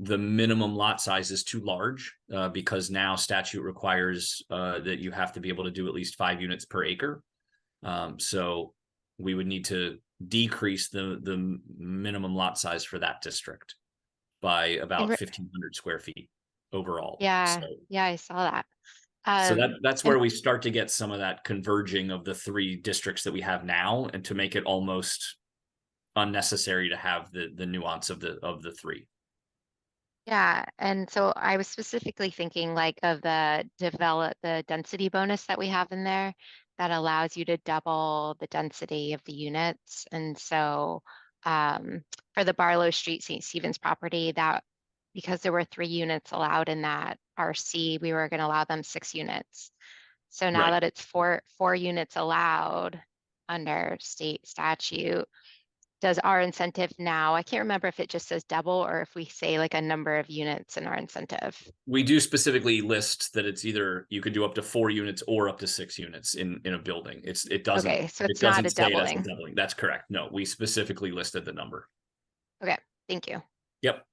The minimum lot size is too large because now statute requires that you have to be able to do at least 5 units per acre. So we would need to decrease the minimum lot size for that district by about 1,500 square feet overall. Yeah, So, yeah, I saw that. so that's where we start to get some of that converging of the three districts that we have now, and to make it almost unnecessary to have the nuance of the three. Yeah, and so I was specifically thinking like of the density bonus that we have in there that allows you to double the density of the units. And so for the Barlow Street St. Stephen's property, that because there were 3 units allowed in that RC, we were going to allow them 6 units. So now Right. that it's four units allowed under state statute, does our incentive now, I can't remember if it just says double or if we say like a number of units in our incentive. We do specifically list that it's either you could do up to 4 units or up to 6 units in a building. It doesn't, Okay, so it's it doesn't not a say it as a doubling. doubling. That's correct. No, we specifically listed the number. Okay, thank you. Yep.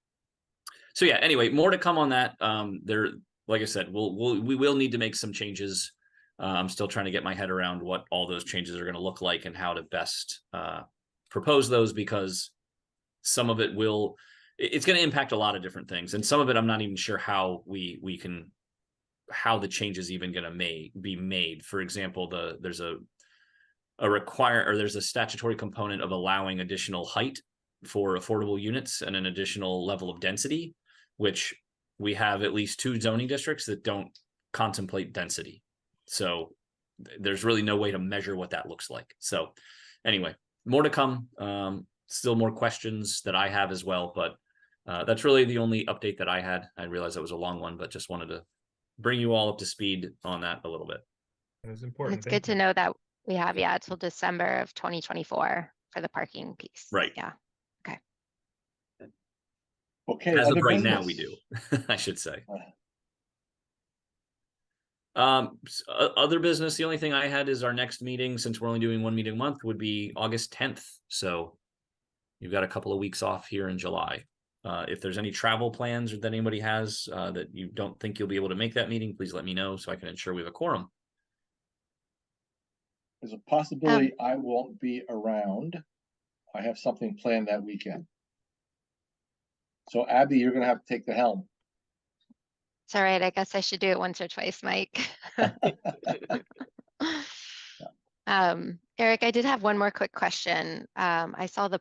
So yeah, anyway, more to come on that. There, like I said, we will need to make some changes. I'm still trying to get my head around what all those changes are going to look like and how to best propose those, because some of it it's going to impact a lot of different things, and some of it I'm not even sure how how the change is even going to be made. For example, there's a statutory component of allowing additional height for affordable units and an additional level of density, which we have at least 2 zoning districts that don't contemplate density. So there's really no way to measure what that looks like. So anyway, more to come. Still more questions that I have as well, but that's really the only update that I had. I realized that was a long one, but just wanted to bring you all up to speed on that a little bit. It was And important. it's good to know that we have, till December of 2024 for the parking piece. Right. Yeah. Okay. As of other right now, business? we do, I should say. Other business, the only thing I had is our next meeting, since we're only doing 1 meeting a month, would be August 10th. So you've got a couple of weeks off here in July. If there's any travel plans that anybody has that you don't think you'll be able to make that meeting, please let me know so I can ensure we have a quorum. There's a possibility I won't be around. I have something planned that weekend. So Abby, you're going to have to take the helm. It's all right. I guess I should do it once or twice, Mike. Eric, I did have one more quick question. I saw a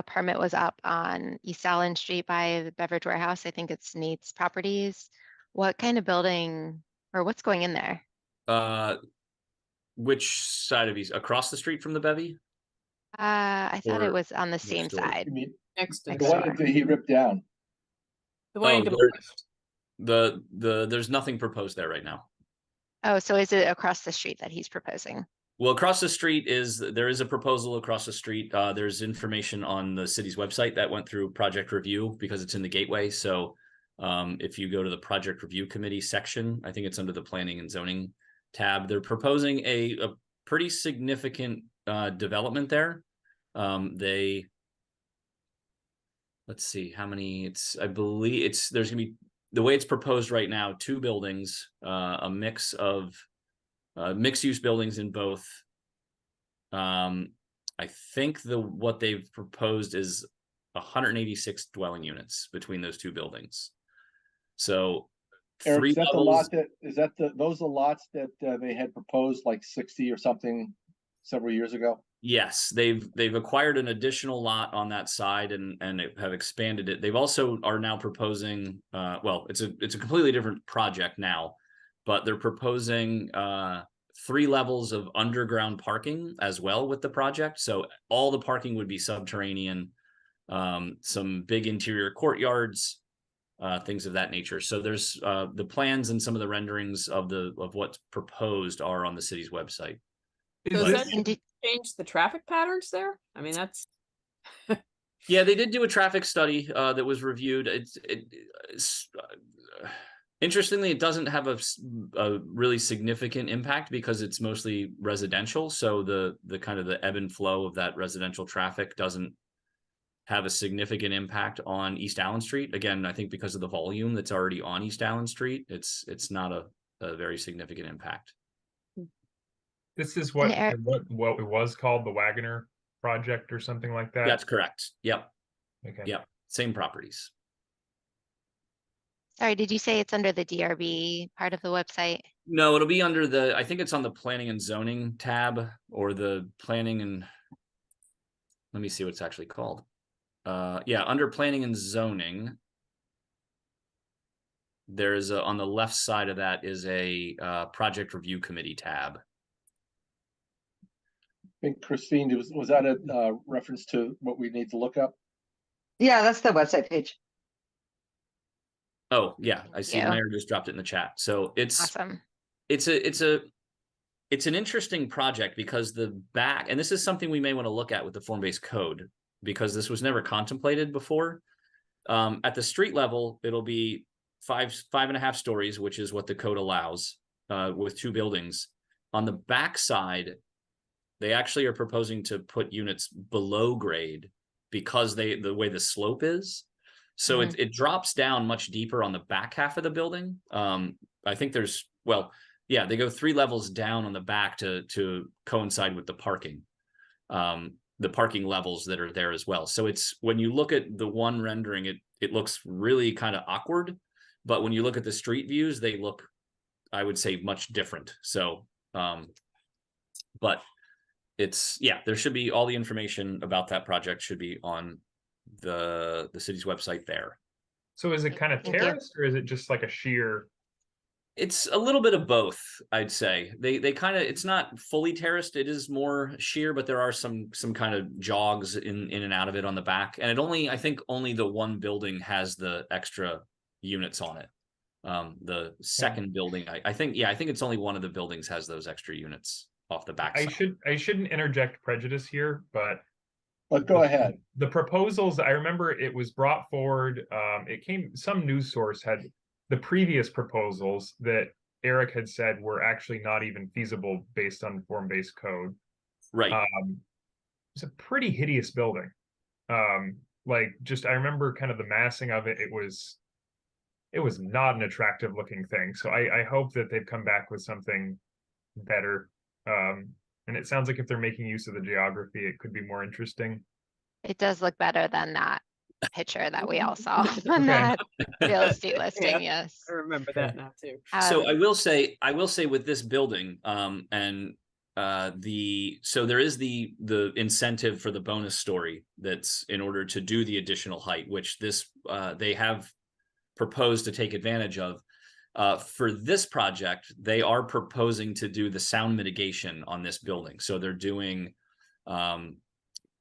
permit was up on East Allen Street by the Beverage Warehouse. I think it's Nate's Properties. What kind of building or what's going in there? Which side of East? Across the street from the Bevy? I thought it Or was on the same door? side. You mean Next to the one door. that he ripped down? The one Oh, he demolished. there's nothing proposed there right now. Oh, so is it across the street that he's proposing? Well, across the street there is a proposal across the street. There's information on the city's website that went through project review because it's in the gateway. So if you go to the project review committee section, I think it's under the planning and zoning tab. They're proposing a pretty significant development there. Let's see how many I believe there's gonna be, the way it's proposed right now, 2 buildings, a mix of mixed use buildings in both. I think what they've proposed is 186 dwelling units between those 2 buildings. So Eric, 3 is that levels. those the lots that they had proposed like 60 or something several years ago? Yes, they've acquired an additional lot on that side and have expanded it. They've also are now proposing, well, it's a completely different project now, but they're proposing 3 levels of underground parking as well with the project. So all the parking would be subterranean, some big interior courtyards, things of that nature. So there's the plans and some of the renderings of what's proposed are on the city's website. So Is does this- that change the traffic patterns there? I mean, that's Yeah, they did do a traffic study that was reviewed. Interestingly, it doesn't have a really significant impact because it's mostly residential. So the kind of the ebb and flow of that residential traffic doesn't have a significant impact on East Allen Street. Again, I think because of the volume that's already on East Allen Street, it's not a very significant impact. This is what And what it was called, the Wagoner project or something like that? That's correct. Yep. Okay. Yep. Same properties. Sorry, did you say it's under the DRB part of the website? No, it'll be under the, I think it's on the planning and zoning tab, or the planning and, let me see what it's actually called. Yeah, under planning and zoning, there's a, on the left side of that is a project review committee tab. I think Christine, was that a reference to what we need to look up? Yeah, that's the website page. Oh yeah, I see. Yeah. Mayor just dropped it in the chat. So it's Awesome. it's an interesting project because the back, and this is something we may want to look at with the form-based code, because this was never contemplated before. At the street level, it'll be five and a half stories, which is what the code allows, with 2 buildings. On the back side, they actually are proposing to put units below grade because the way the slope is. So it drops down much deeper on the back half of the building. I think there's, well, yeah, they go 3 levels down on the back to coincide with the parking levels that are there as well. So it's, when you look at the one rendering, it looks really kind of awkward, but when you look at the street views, they look, I would say, much different. So, but it's, yeah, there should be all the information about that project should be on the city's website there. So is it kind of Thank you. terraced, or is it just like a sheer? It's a little bit of both, I'd say. They kind of, it's not fully terraced, it is more sheer, but there are some kind of jogs in and out of it on the back. And it only, I think only the one building has the extra units on it. The second building, I think it's only one of the buildings has those extra units off the back side. I shouldn't interject prejudice here, but Go ahead. the proposals, I remember it was brought forward, it came, some news source had the previous proposals that Eric had said were actually not even feasible based on form-based code. Right. It's a pretty hideous building. Like, just, I remember kind of the massing of it. It was not an attractive looking thing. So I hope that they've come back with something better. And it sounds like if they're making use of the geography, it could be more interesting. It does look better than that picture that we all saw on that real estate listing. Yes. I remember that now too. So Um, I will say with this building, and so there is the incentive for the bonus story that's in order to do the additional height, which this they have proposed to take advantage of. For this project, they are proposing to do the sound mitigation on this building. So they're doing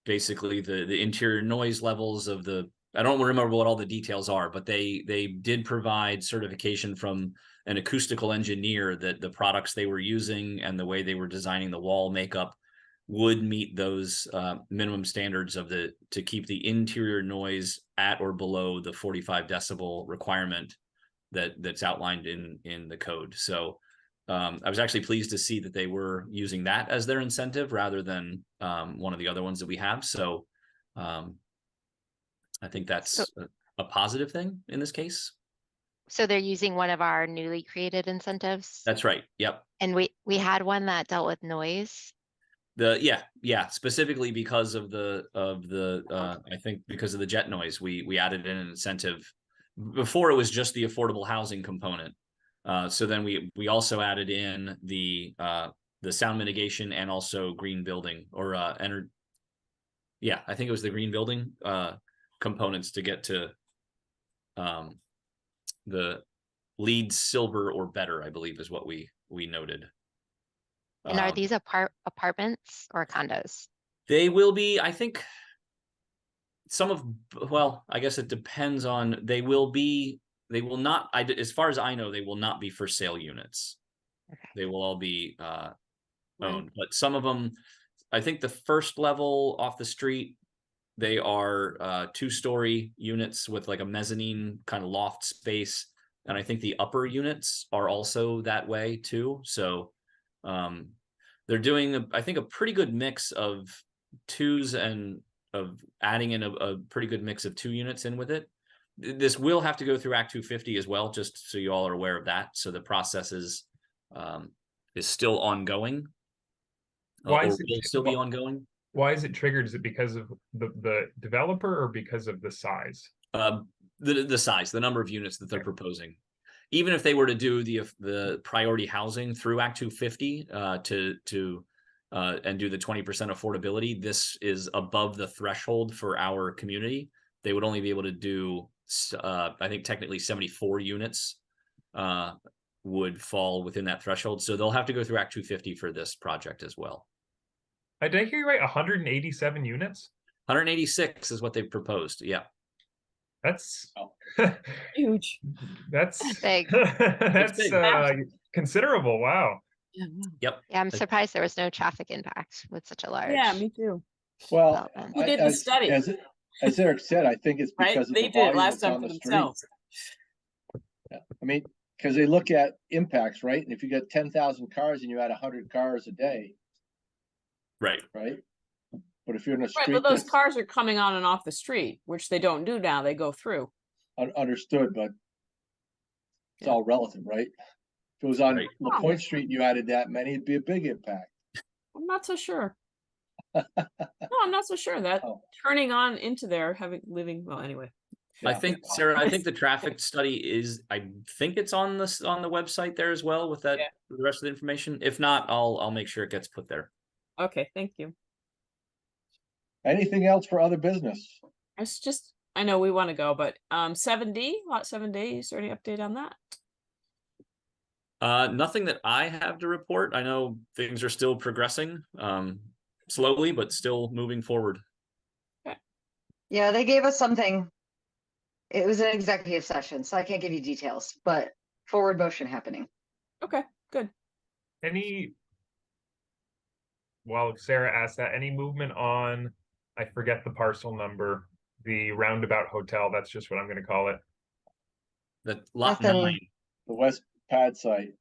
basically the interior noise levels of the, I don't remember what all the details are, but they did provide certification from an acoustical engineer that the products they were using and the way they were designing the wall makeup would meet those minimum standards to keep the interior noise at or below the 45 decibel requirement that's outlined in the code. So I was actually pleased to see that they were using that as their incentive rather than one of the other ones that we have. So I think that's a positive thing in this case. so they're using one of our newly created incentives. That's right. Yep. And we had one that dealt with noise. Yeah, specifically because of the I think because of the jet noise, we added in an incentive. Before it was just the affordable housing component. So then we also added in the sound mitigation and also green building or I think it was the green building components to get to the LEED silver or better, I believe is what we noted. And are these apartments or condos? They will be, I think, I guess it depends on, they will not, as far as I know, they will not be for sale units. Okay. They will all be owned, but some of them, I think the first level off the street, they are 2-story units with like a mezzanine kind of loft space. And I think the upper units are also that way too. So they're doing, I think, a pretty good mix of 2s and of adding in a pretty good mix of 2 units in with it. This will have to go through Act 250 as well, just so you all are aware of that. So the process is still ongoing. Or will still be ongoing. Why is it triggered? Is it because of the developer or because of the size? The size, the number of units that they're proposing. Even if they were to do the priority housing through Act 250 and do the 20% affordability, this is above the threshold for our community. They would only be able to do, I think, technically 74 units would fall within that threshold. So they'll have to go through Act 250 for this project as well. Did I hear you right? 187 units? 186 is what they've proposed. Yeah. That's Huge. That's Big. that's big. Considerable. Wow. Yeah, Yep. Yeah, I'm surprised there was no traffic impact with such a large. yeah, me too. Well, development. Who did the study? As Eric said, I think it's Right? because of They the did it volume last that's time on for the street. themselves. Yeah. I mean, because they look at impacts, right? And if you got 10,000 cars and you had 100 cars a day, Right. right? But if you're in a Right, street but those that's cars are coming on and off the street, which they don't do now. They go through. understood, but it's Yeah. all relative, right? If it was on Right. LaPointe Street and you added that many, it'd be a big impact. I'm not so sure. No, I'm not so sure that Oh. turning on into there, well, anyway. I Yeah. think, Sarah, I think the traffic study is, I think it's on the website there as well with that, Yeah. the rest of the information. If not, I'll make sure it gets put there. Okay, thank you. Anything else for other business? It's just, I know we want to go, but 7D, lot 7D, is there any update on that? Nothing that I have to report. I know things are still progressing, slowly, but still moving forward. Yeah, they gave us something. It was an executive session, so I can't give you details, but forward motion happening. Okay, good. While Sarah asked that, any movement on, I forget the parcel number, the Roundabout Hotel, that's just what I'm going to call it. The lot Nothing. 9. The West Pad site.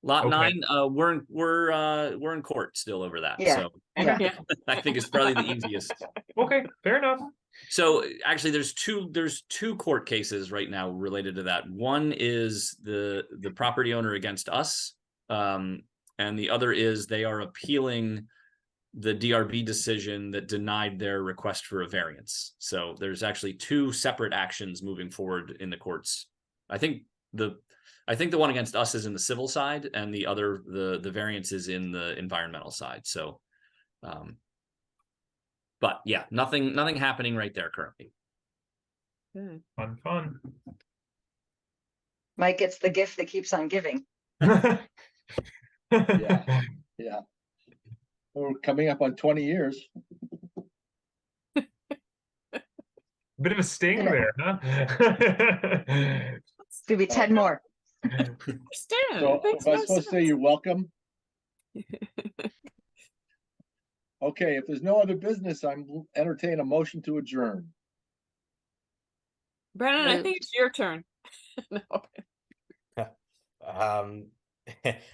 Lot Okay. 9, we're in court still over that. Yeah. So Yeah. Yeah. I think it's probably the easiest. Okay, fair enough. So actually there's two court cases right now related to that. One is the property owner against us. And the other is they are appealing the DRB decision that denied their request for a variance. So there's actually two separate actions moving forward in the courts. I think the one against us is in the civil side, and the other, the variance is in the environmental side. So, but yeah, nothing happening right there currently. Good. Fun. Mike gets the gift that keeps on giving. Yeah. Yeah. We're coming up on 20 years. Bit of a sting there, huh? It's gonna be 10 more. Understand. So It makes if I'm no supposed to say sense. you're welcome. Okay, if there's no other business, I'm entertain a motion to adjourn. Brennan, I Moved. think it's your turn. No.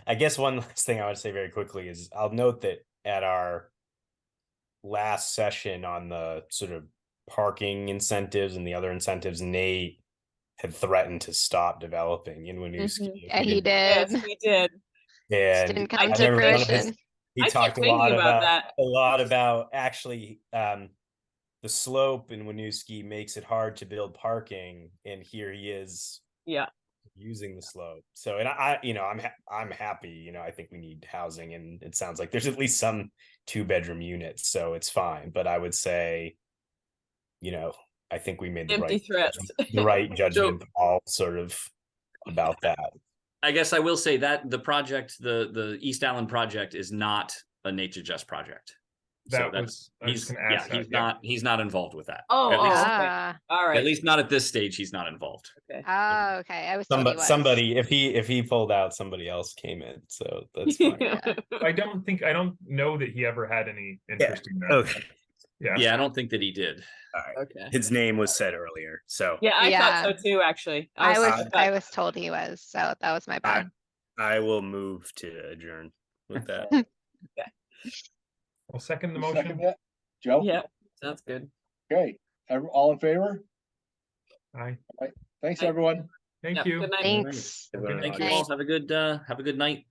I guess one last thing I would say very quickly is I'll note that at our last session on the sort of parking incentives and the other incentives, Nate had threatened to stop developing in Winooski. Mhm. Yeah, he did. Yes, we did. And Didn't I come to remember one of his- fruition. he I talked kept a lot thinking about about that. actually the slope in Winooski makes it hard to build parking, and here he is Yeah. using the slope. So, and I'm happy. I think we need housing, and it sounds like there's at least some 2-bedroom units, so it's fine. But I would say, I think we made the Empty threats. judgment call, sort of, about that. I guess I will say that the project, the East Allen project, is not a Nature Just project. I was just gonna ask that, he's not involved with that. Oh, At least, Ah, All right. at least not at this stage. He's not involved. Okay. oh, okay. I was told he was. Somebody, if he pulled out, somebody else came in, so that's fine. Yeah. I don't know that he ever had any interest in that. Okay. Yeah, I don't think that he did. All right. Okay. His name was said earlier, so Yeah, I Yeah. thought so too, actually. I I was told he was, so that was my bad. I will move to adjourn with that. I'll second the You motion. second that? Joe? Yeah, sounds good. Okay, all in favor? Aye. Thanks, Aye. everyone. Thank Yeah, you. good night. Thanks. Thank you night. all. Have a good night.